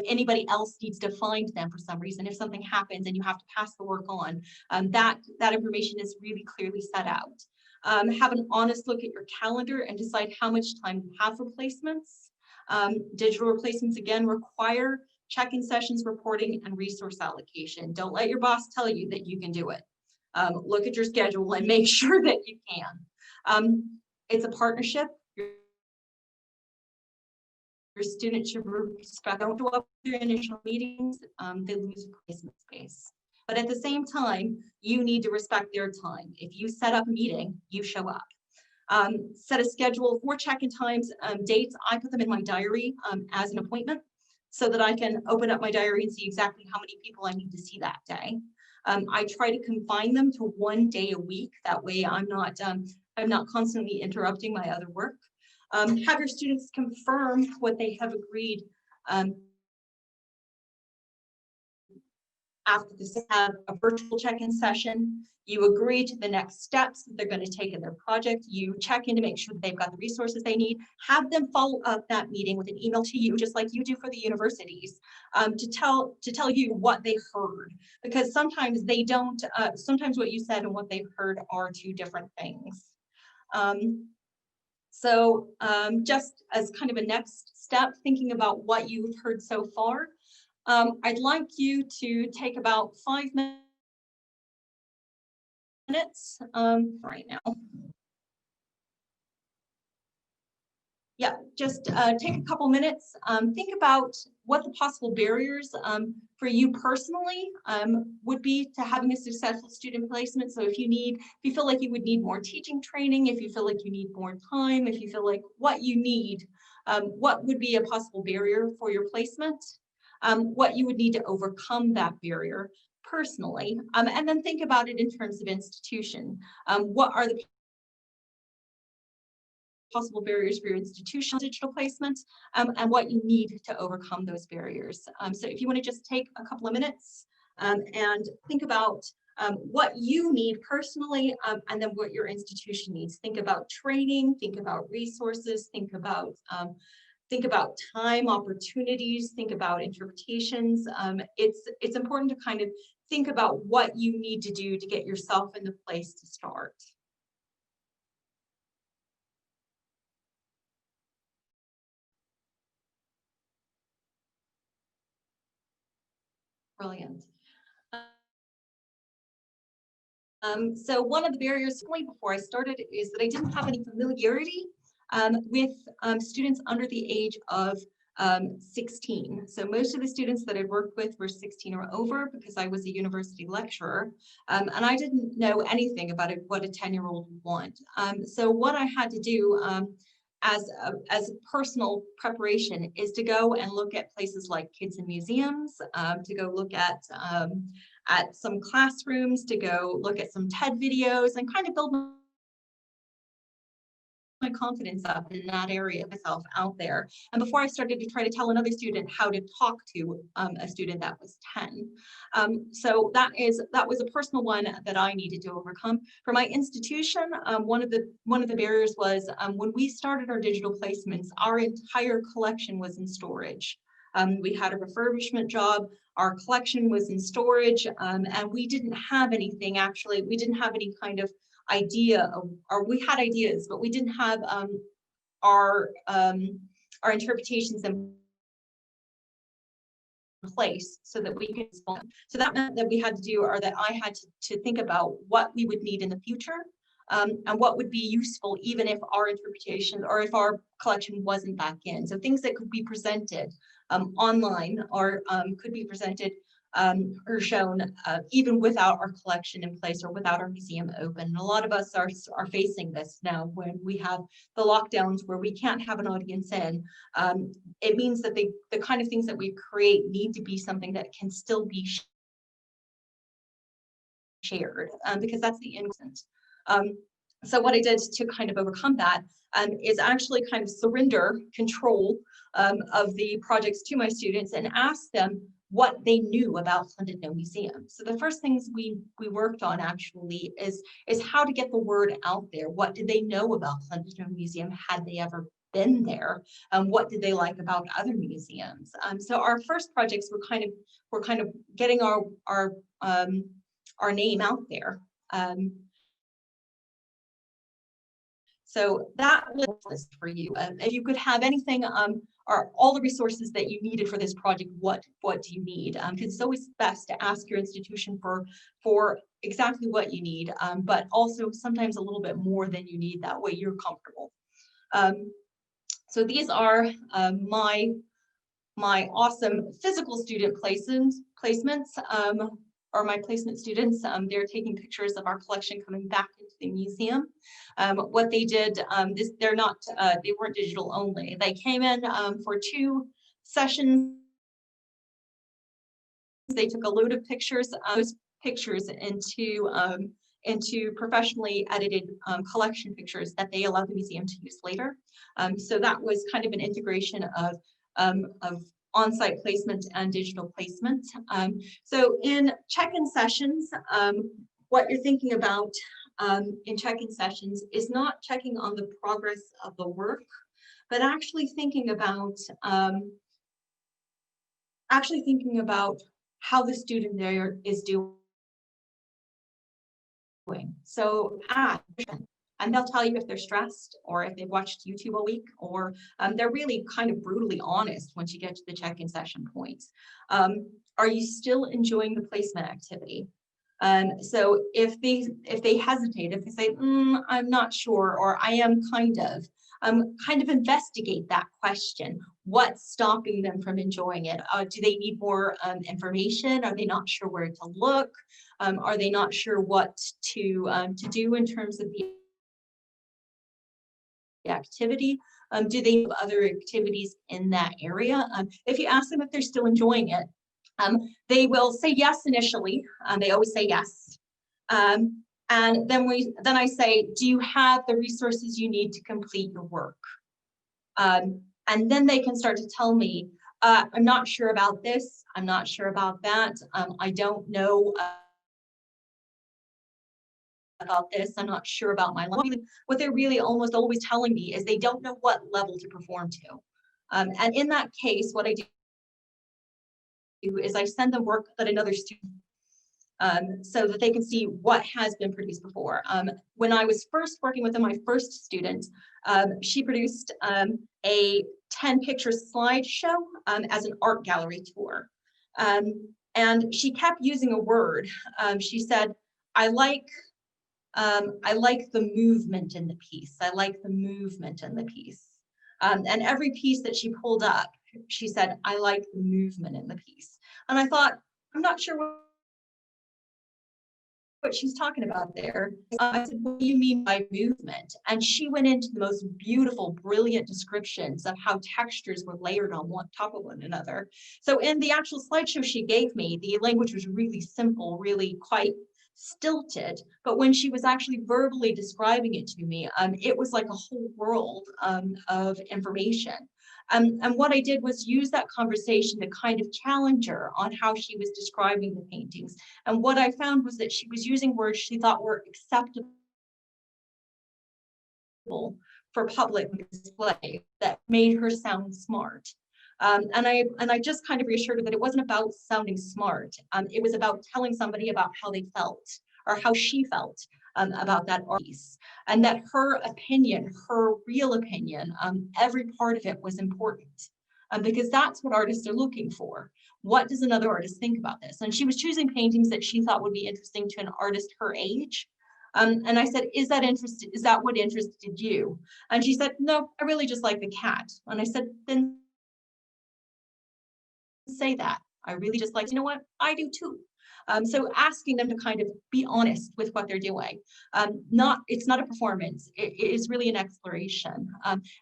Speaker 2: anybody else needs to find them for some reason, if something happens and you have to pass the work on, that information is really clearly set out. Have an honest look at your calendar and decide how much time you have for placements. Digital replacements again require check-in sessions, reporting, and resource allocation. Don't let your boss tell you that you can do it. Look at your schedule and make sure that you can. It's a partnership. Your students should respect, don't show up to their initial meetings, they lose placement space. But at the same time, you need to respect their time. If you set up a meeting, you show up. Set a schedule for check-in times, dates. I put them in my diary as an appointment, so that I can open up my diary and see exactly how many people I need to see that day. I try to confine them to 1 day a week. That way I'm not constantly interrupting my other work. Have your students confirm what they have agreed after this. Have a virtual check-in session. You agree to the next steps that they're going to take in their project. You check in to make sure that they've got the resources they need. Have them follow up that meeting with an email to you, just like you do for the universities, to tell you what they heard, because sometimes they don't. Sometimes what you said and what they've heard are two different things. Just as kind of a next step, thinking about what you've heard so far, I'd like you to take about 5 minutes right now. Yeah, just take a couple minutes, think about what the possible barriers for you personally would be to having a successful student placement. So if you feel like you would need more teaching training, if you feel like you need more time, if you feel like what you need, what would be a possible barrier for your placement? what you would need to overcome that barrier personally, and then think about it in terms of institution. What are the possible barriers for your institutional digital placement, and what you need to overcome those barriers. So if you want to just take a couple of minutes and think about what you need personally, and then what your institution needs. Think about training, think about resources, think about time, opportunities, think about interpretations. It's important to kind of think about what you need to do to get yourself in the place to start. Brilliant. So one of the barriers before I started is that I didn't have any familiarity with students under the age of 16. So most of the students that I worked with were 16 or over, because I was a university lecturer, and I didn't know anything about what a 10-year-old would want. So what I had to do as a personal preparation is to go and look at places like kids and museums, to go look at some classrooms, to go look at some TED videos, and kind of build my confidence up in that area of myself out there. And before I started to try to tell another student how to talk to a student that was 10. So that was a personal one that I needed to overcome. For my institution, one of the barriers was when we started our digital placements, our entire collection was in storage. We had a refurbishment job. Our collection was in storage, and we didn't have anything actually. We didn't have any kind of idea of, or we had ideas, but we didn't have our interpretations in place so that we could respond. So that meant that we had to do, or that I had to think about what we would need in the future, and what would be useful even if our interpretation or if our collection wasn't back in. So things that could be presented online, or could be presented or shown even without our collection in place or without our museum open. And a lot of us are facing this now when we have the lockdowns where we can't have an audience in. It means that the kind of things that we create need to be something that can still be shared, because that's the instant. So what I did to kind of overcome that is actually kind of surrender control of the projects to my students and ask them what they knew about Llandudno Museum. So the first things we worked on actually is how to get the word out there. What did they know about Llandudno Museum? Had they ever been there? What did they like about other museums? So our first projects were kind of getting our name out there. So that was for you. If you could have anything, or all the resources that you needed for this project, what do you need? Because it's always best to ask your institution for exactly what you need, but also sometimes a little bit more than you need. That way you're comfortable. So these are my awesome physical student placements. Or my placement students. They're taking pictures of our collection coming back into the museum. What they did, they weren't digital only. They came in for 2 sessions. They took a load of pictures, those pictures into professionally edited collection pictures that they allowed the museum to use later. So that was kind of an integration of on-site placement and digital placement. So in check-in sessions, what you're thinking about in check-in sessions is not checking on the progress of the work, but actually thinking about how the student there is doing. So and they'll tell you if they're stressed or if they've watched YouTube all week, or they're really kind of brutally honest once you get to the check-in session point. Are you still enjoying the placement activity? So if they hesitate, if they say, I'm not sure, or I am kind of investigate that question. What's stopping them from enjoying it? Do they need more information? Are they not sure where to look? Are they not sure what to do in terms of the activity? Do they have other activities in that area? If you ask them if they're still enjoying it, they will say yes initially. They always say yes. And then I say, do you have the resources you need to complete your work? And then they can start to tell me, I'm not sure about this. I'm not sure about that. I don't know about this. I'm not sure about my level. What they're really almost always telling me is they don't know what level to perform to. And in that case, what I do is I send them work that another student so that they can see what has been produced before. When I was first working with them, my first student, she produced a 10-picture slideshow as an art gallery tour. And she kept using a word. She said, I like the movement in the piece. I like the movement in the piece. And every piece that she pulled up, she said, I like the movement in the piece. And I thought, I'm not sure what she's talking about there. I said, what do you mean by movement? And she went into the most beautiful, brilliant descriptions of how textures were layered on top of one another. So in the actual slideshow she gave me, the language was really simple, really quite stilted, but when she was actually verbally describing it to me, it was like a whole world of information. And what I did was use that conversation to kind of challenge her on how she was describing the paintings. And what I found was that she was using words she thought were acceptable for public display that made her sound smart. And I just kind of reassured her that it wasn't about sounding smart. It was about telling somebody about how they felt or how she felt about that art piece, and that her opinion, her real opinion, every part of it was important, because that's what artists are looking for. What does another artist think about this? And she was choosing paintings that she thought would be interesting to an artist her age. And I said, is that what interested you? And she said, no, I really just like the cat. And I said, then say that. I really just like, you know what, I do too. So asking them to kind of be honest with what they're doing. It's not a performance, it is really an exploration.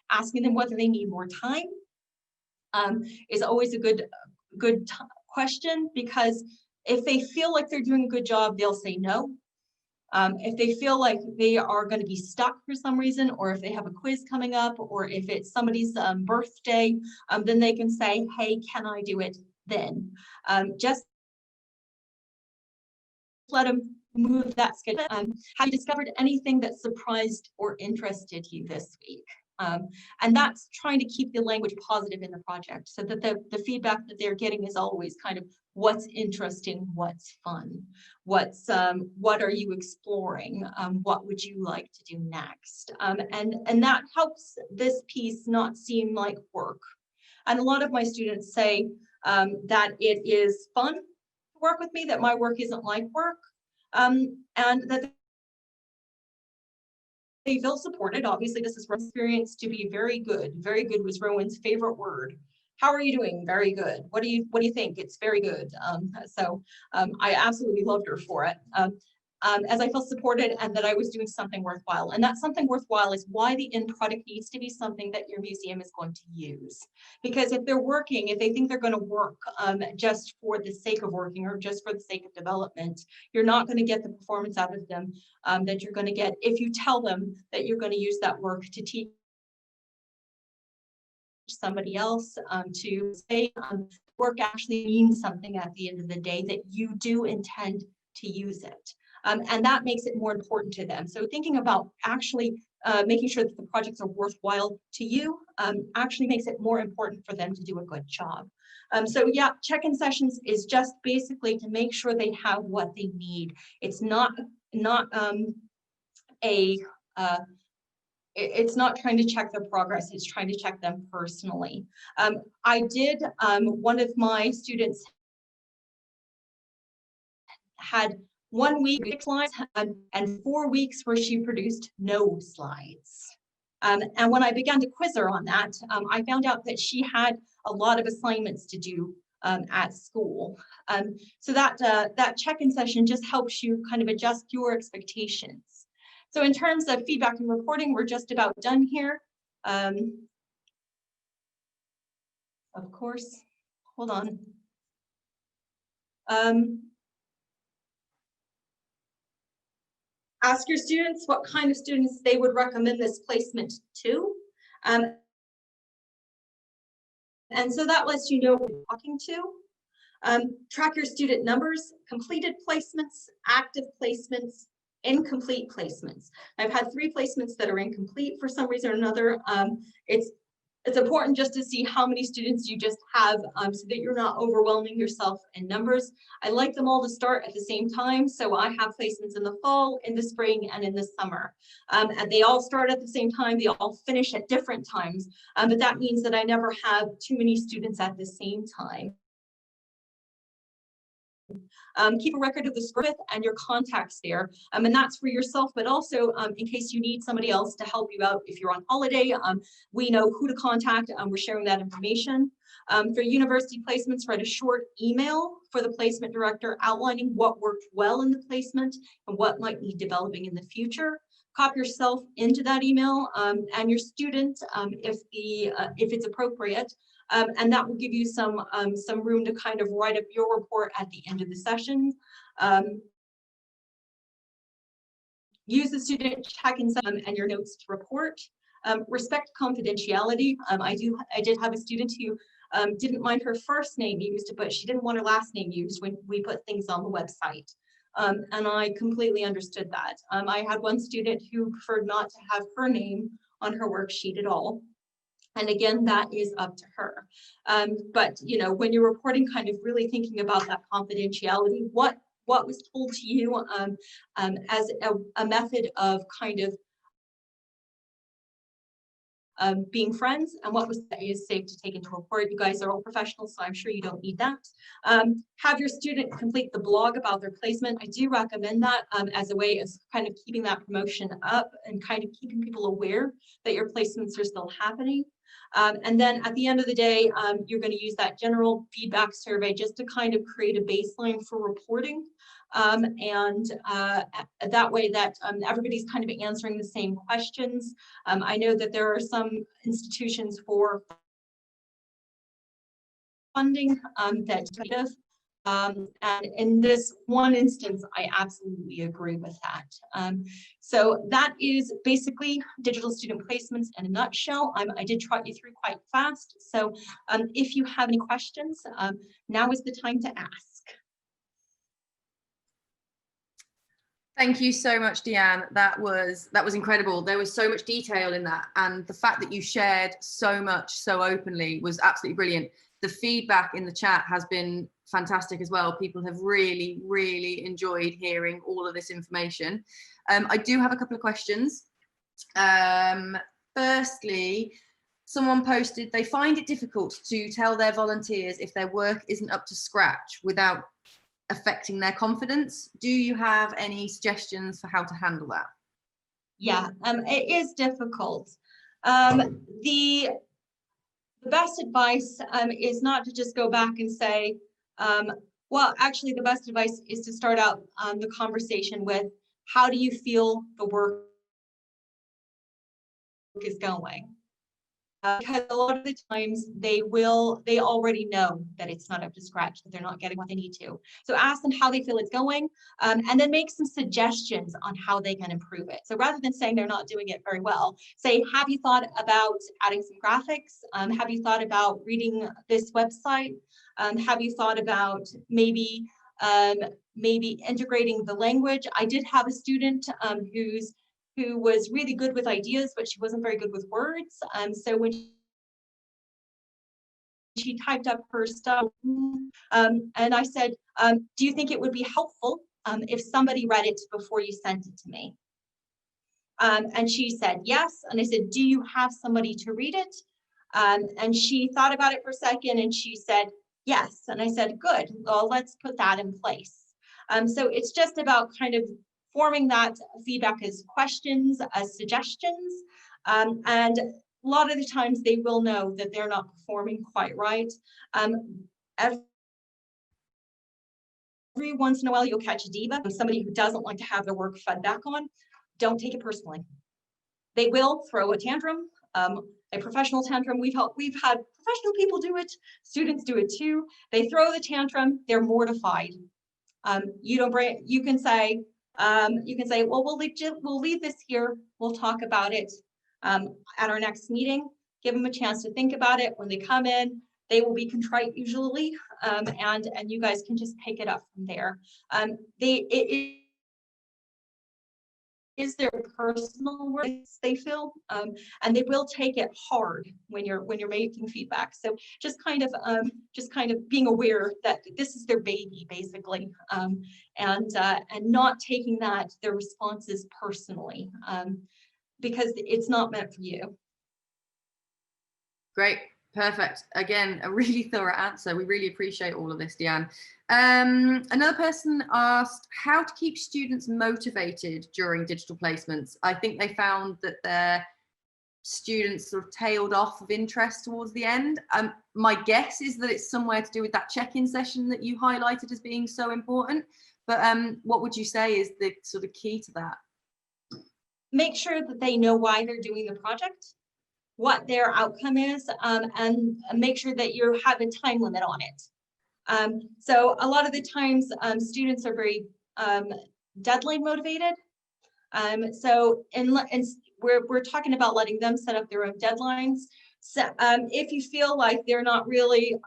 Speaker 2: Asking them whether they need more time is always a good question, because if they feel like they're doing a good job, they'll say no. If they feel like they are going to be stuck for some reason, or if they have a quiz coming up, or if it's somebody's birthday, then they can say, hey, can I do it then? Just let them move that schedule. Have you discovered anything that surprised or interested you this week? And that's trying to keep the language positive in the project, so that the feedback that they're getting is always kind of what's interesting, what's fun, what are you exploring, what would you like to do next, and that helps this piece not seem like work. And a lot of my students say that it is fun to work with me, that my work isn't like work, and that they feel supported. Obviously, this is experience to be very good. Very good was Rowan's favorite word. How are you doing? Very good. What do you think? It's very good. I absolutely loved her for it. As I felt supported and that I was doing something worthwhile. And that something worthwhile is why the end product needs to be something that your museum is going to use. Because if they're working, if they think they're going to work just for the sake of working or just for the sake of development, you're not going to get the performance out of them that you're going to get if you tell them that you're going to use that work to teach somebody else, to say work actually means something at the end of the day, that you do intend to use it. And that makes it more important to them. So thinking about actually making sure that the projects are worthwhile to you actually makes it more important for them to do a good job. So yeah, check-in sessions is just basically to make sure they have what they need. It's not it's not trying to check their progress, it's trying to check them personally. I did, one of my students had 1 week 6 slides and 4 weeks where she produced no slides. And when I began to quiz her on that, I found out that she had a lot of assignments to do at school. So that check-in session just helps you kind of adjust your expectations. So in terms of feedback and reporting, we're just about done here. of course, hold on. Ask your students what kind of students they would recommend this placement to. And so that lets you know who you're talking to. Track your student numbers, completed placements, active placements, incomplete placements. I've had 3 placements that are incomplete for some reason or another. It's important just to see how many students you just have so that you're not overwhelming yourself in numbers. I like them all to start at the same time. So I have placements in the fall, in the spring, and in the summer. And they all start at the same time. They all finish at different times. But that means that I never have too many students at the same time. Keep a record of the script and your contacts there. And that's for yourself, but also in case you need somebody else to help you out if you're on holiday. We know who to contact. We're sharing that information. For university placements, write a short email for the placement director outlining what worked well in the placement and what might need developing in the future. Copy yourself into that email and your student if it's appropriate. And that will give you some room to kind of write up your report at the end of the session. Use the student check-in and your notes to report. Respect confidentiality. I did have a student who didn't mind her first name used, but she didn't want her last name used when we put things on the website. And I completely understood that. I had one student who preferred not to have her name on her worksheet at all. And again, that is up to her. But you know, when you're reporting, kind of really thinking about that confidentiality, what was told to you as a method of kind of being friends, and what was that is safe to take into report. You guys are all professionals, so I'm sure you don't need that. Have your student complete the blog about their placement. I do recommend that as a way of kind of keeping that promotion up and kind of keeping people aware that your placements are still happening. And then at the end of the day, you're going to use that general feedback survey just to kind of create a baseline for reporting. That way that everybody's kind of answering the same questions. I know that there are some institutions for funding that and in this one instance, I absolutely agree with that. So that is basically digital student placements in a nutshell. I did trot you through quite fast. So if you have any questions, now is the time to ask.
Speaker 1: Thank you so much, DeAnn. That was incredible. There was so much detail in that, and the fact that you shared so much so openly was absolutely brilliant. The feedback in the chat has been fantastic as well. People have really, really enjoyed hearing all of this information. I do have a couple of questions. Firstly, someone posted, they find it difficult to tell their volunteers if their work isn't up to scratch without affecting their confidence. Do you have any suggestions for how to handle that?
Speaker 2: Yeah, it is difficult. The best advice is not to just go back and say, well, actually the best advice is to start out the conversation with, how do you feel the work is going? Because a lot of the times they already know that it's not up to scratch, that they're not getting what they need to. So ask them how they feel it's going, and then make some suggestions on how they can improve it. So rather than saying they're not doing it very well, say, have you thought about adding some graphics? Have you thought about reading this website? Have you thought about maybe integrating the language? I did have a student who was really good with ideas, but she wasn't very good with words. So when she typed up her stuff, and I said, do you think it would be helpful if somebody read it before you sent it to me? And she said, yes. And I said, do you have somebody to read it? And she thought about it for a second and she said, yes. And I said, good, well, let's put that in place. So it's just about kind of forming that feedback as questions, as suggestions. And a lot of the times they will know that they're not performing quite right. Every once in a while, you'll catch a diva, somebody who doesn't like to have their work fed back on. Don't take it personally. They will throw a tantrum. A professional tantrum, we've had professional people do it, students do it too. They throw the tantrum, they're mortified. You can say, well, we'll leave this here. We'll talk about it at our next meeting. Give them a chance to think about it. When they come in, they will be contrite usually, and you guys can just pick it up from there. It is their personal work they feel, and they will take it hard when you're making feedback. So just kind of being aware that this is their baby basically, and not taking their responses personally, because it's not meant for you.
Speaker 1: Great. Perfect. Again, a really thorough answer. We really appreciate all of this, DeAnn. Another person asked how to keep students motivated during digital placements. I think they found that their students sort of tailed off of interest towards the end. My guess is that it's somewhere to do with that check-in session that you highlighted as being so important. But what would you say is the sort of key to that?
Speaker 2: Make sure that they know why they're doing the project, what their outcome is, and make sure that you have a time limit on it. So a lot of the times students are very deadline motivated. So we're talking about letting them set up their own deadlines. So if you feel like they're not really,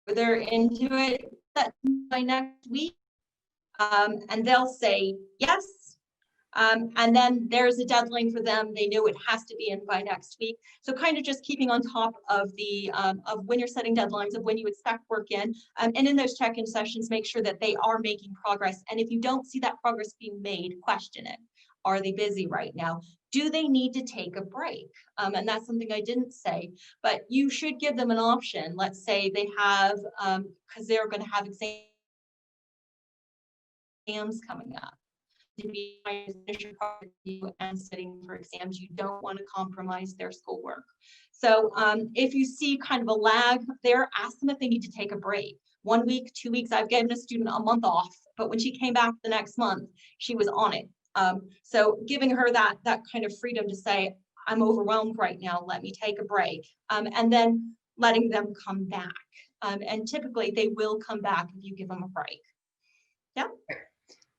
Speaker 2: they're into it, that by next week, and they'll say yes. And then there's a deadline for them. They know it has to be in by next week. So kind of just keeping on top of the of when you're setting deadlines, of when you expect work in, and in those check-in sessions, make sure that they are making progress. And if you don't see that progress being made, question it. Are they busy right now? Do they need to take a break? And that's something I didn't say, but you should give them an option. Let's say they have, because they're going to have exams coming up. To be and sitting for exams, you don't want to compromise their schoolwork. So if you see kind of a lag there, ask them if they need to take a break. 1 week, 2 weeks, I've given a student a month off, but when she came back the next month, she was on it. So giving her that kind of freedom to say, I'm overwhelmed right now, let me take a break, and then letting them come back. And typically they will come back if you give them a break. Yeah.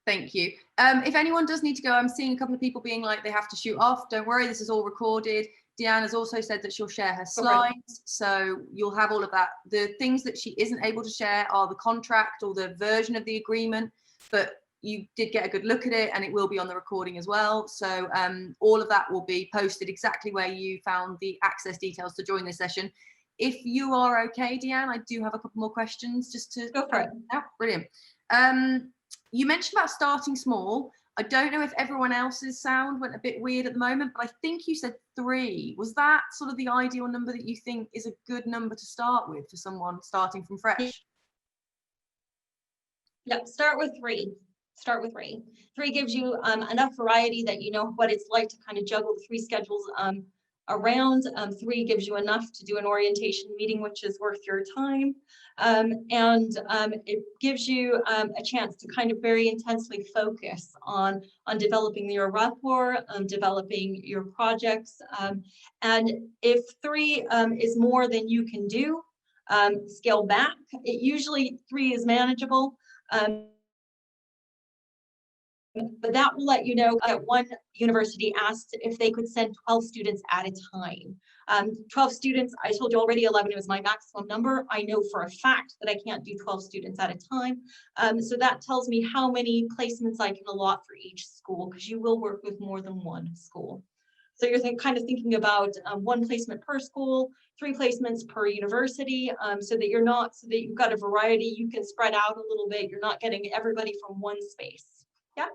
Speaker 1: Thank you. If anyone does need to go, I'm seeing a couple of people being like they have to shoot off. Don't worry, this is all recorded. DeAnn has also said that she'll share her slides, so you'll have all of that. The things that she isn't able to share are the contract or the version of the agreement, but you did get a good look at it and it will be on the recording as well. So all of that will be posted exactly where you found the access details to join this session. If you are okay, DeAnn, I do have a couple more questions just to
Speaker 2: go for it.
Speaker 1: Oh, brilliant. You mentioned about starting small. I don't know if everyone else's sound went a bit weird at the moment, but I think you said 3. Was that sort of the ideal number that you think is a good number to start with for someone starting from fresh?
Speaker 2: Yep, start with 3. Start with 3. 3 gives you enough variety that you know what it's like to kind of juggle the 3 schedules around. 3 gives you enough to do an orientation meeting, which is worth your time. And it gives you a chance to kind of very intensely focus on developing your rapport, developing your projects. And if 3 is more than you can do, scale back. Usually 3 is manageable. But that will let you know that one university asked if they could send 12 students at a time. 12 students, I told you already 11 was my maximum number. I know for a fact that I can't do 12 students at a time. So that tells me how many placements I can allot for each school, because you will work with more than one school. So you're kind of thinking about 1 placement per school, 3 placements per university, so that you've got a variety. You can spread out a little bit. You're not getting everybody from one space. Yeah.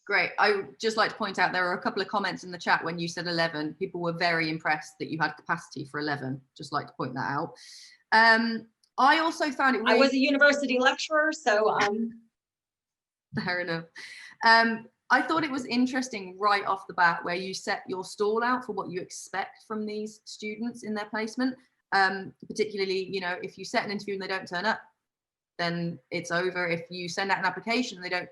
Speaker 1: Great. I would just like to point out there were a couple of comments in the chat when you said 11. People were very impressed that you had capacity for 11. Just like to point that out. I also found it really...
Speaker 2: I was a university lecturer, so
Speaker 1: fair enough. I thought it was interesting right off the bat where you set your stall out for what you expect from these students in their placement. Particularly, you know, if you set an interview and they don't turn up, then it's over. If you send out an application and they don't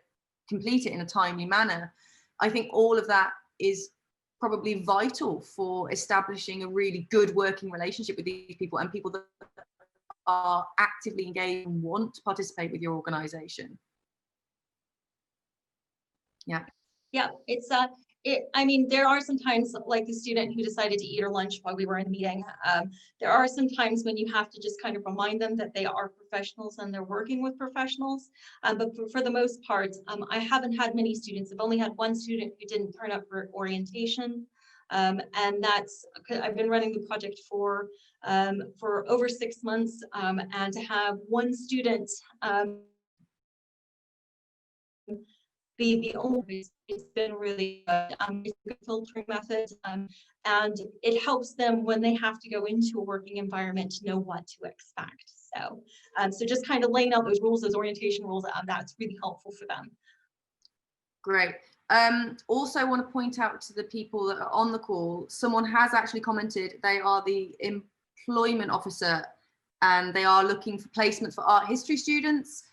Speaker 1: complete it in a timely manner, I think all of that is probably vital for establishing a really good working relationship with these people and people that are actively engaged and want to participate with your organization. Yeah.
Speaker 2: Yeah, it's I mean, there are some times, like the student who decided to eat her lunch while we were in the meeting. There are some times when you have to just kind of remind them that they are professionals and they're working with professionals. But for the most part, I haven't had many students. I've only had one student who didn't turn up for orientation. And that's, I've been running the project for over 6 months, and to have one student be the only, it's been really good. It's a good filtering method, and it helps them when they have to go into a working environment to know what to expect. So, so just kind of laying out those rules, those orientation rules, that's really helpful for them.
Speaker 1: Great. Also want to point out to the people that are on the call, someone has actually commented they are the employment officer and they are looking for placements for art history students.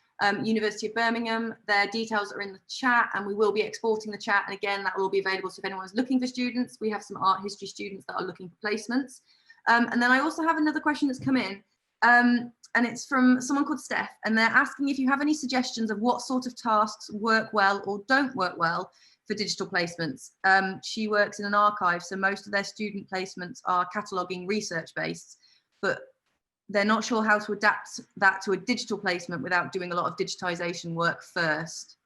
Speaker 1: University of Birmingham, their details are in the chat and we will be exporting the chat, and again that will be available, so if anyone's looking for students, we have some art history students that are looking for placements. And then I also have another question that's come in, and it's from someone called Steph, and they're asking if you have any suggestions of what sort of tasks work well or don't work well for digital placements. She works in an archive, so most of their student placements are cataloguing research based, but they're not sure how to adapt that to a digital placement without doing a lot of digitization work first.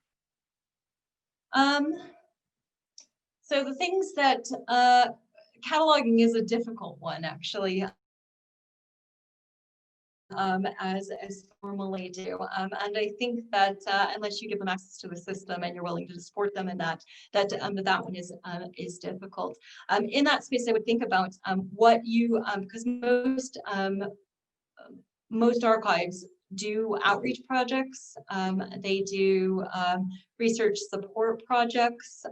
Speaker 2: So the things that cataloging is a difficult one, actually, as formally do. And I think that unless you give them access to the system and you're willing to support them in that one is difficult. In that space, I would think about what you, because most archives do outreach projects, they do research support projects.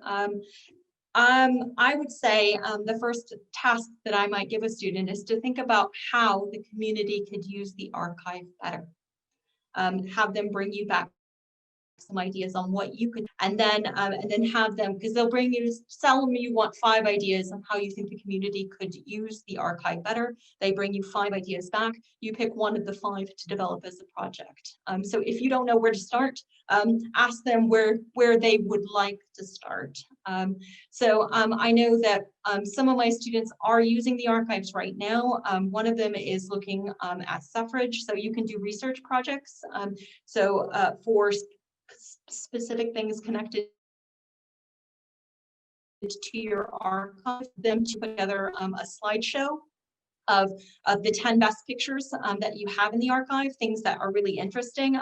Speaker 2: I would say the first task that I might give a student is to think about how the community could use the archive better. Have them bring you back some ideas on what you could, and then have them, because they'll bring you, tell them you want 5 ideas on how you think the community could use the archive better. They bring you 5 ideas back. You pick one of the 5 to develop as a project. So if you don't know where to start, ask them where they would like to start. So I know that some of my students are using the archives right now. One of them is looking at suffrage, so you can do research projects. For specific things connected to your archive, them to put together a slideshow of the 10 best pictures that you have in the archive, things that are really interesting.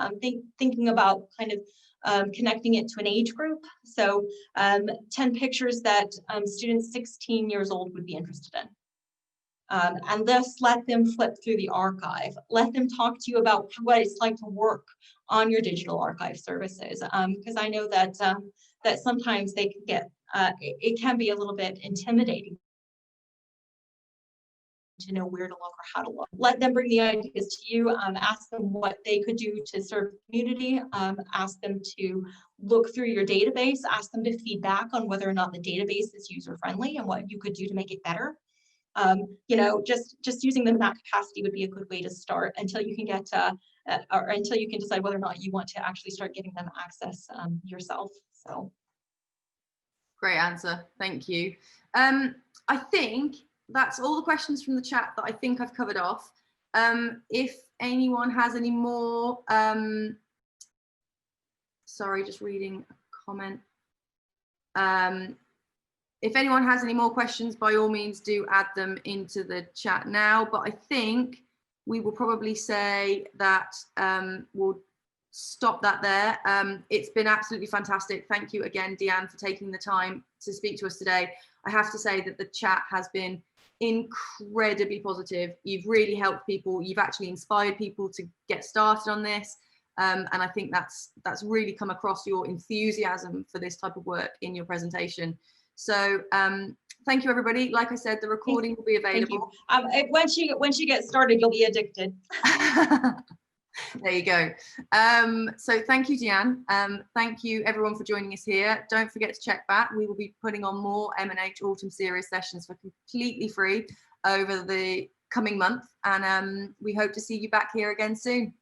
Speaker 2: Thinking about kind of connecting it to an age group. So 10 pictures that students 16 years old would be interested in. And thus let them flip through the archive. Let them talk to you about what it's like to work on your digital archive services. Because I know that that sometimes they can get, it can be a little bit intimidating to know where to look or how to look. Let them bring the ideas to you, ask them what they could do to serve the community, ask them to look through your database, ask them to feedback on whether or not the database is user-friendly and what you could do to make it better. You know, just using them in that capacity would be a good way to start until you can get or until you can decide whether or not you want to actually start getting them access yourself. So
Speaker 1: great answer, thank you. I think that's all the questions from the chat that I think I've covered off. If anyone has any more, sorry, just reading a comment. If anyone has any more questions, by all means do add them into the chat now, but I think we will probably say that we'll stop that there. It's been absolutely fantastic. Thank you again, DeAnn, for taking the time to speak to us today. I have to say that the chat has been incredibly positive. You've really helped people. You've actually inspired people to get started on this. And I think that's really come across, your enthusiasm for this type of work in your presentation. So thank you, everybody. Like I said, the recording will be available.
Speaker 2: Once you get started, you'll be addicted.
Speaker 1: There you go. So thank you, DeAnn. Thank you everyone for joining us here. Don't forget to check back. We will be putting on more M&H Autumn Series sessions for completely free over the coming month. And we hope to see you back here again soon.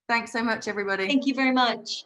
Speaker 1: Thanks so much, everybody.
Speaker 2: Thank you very much.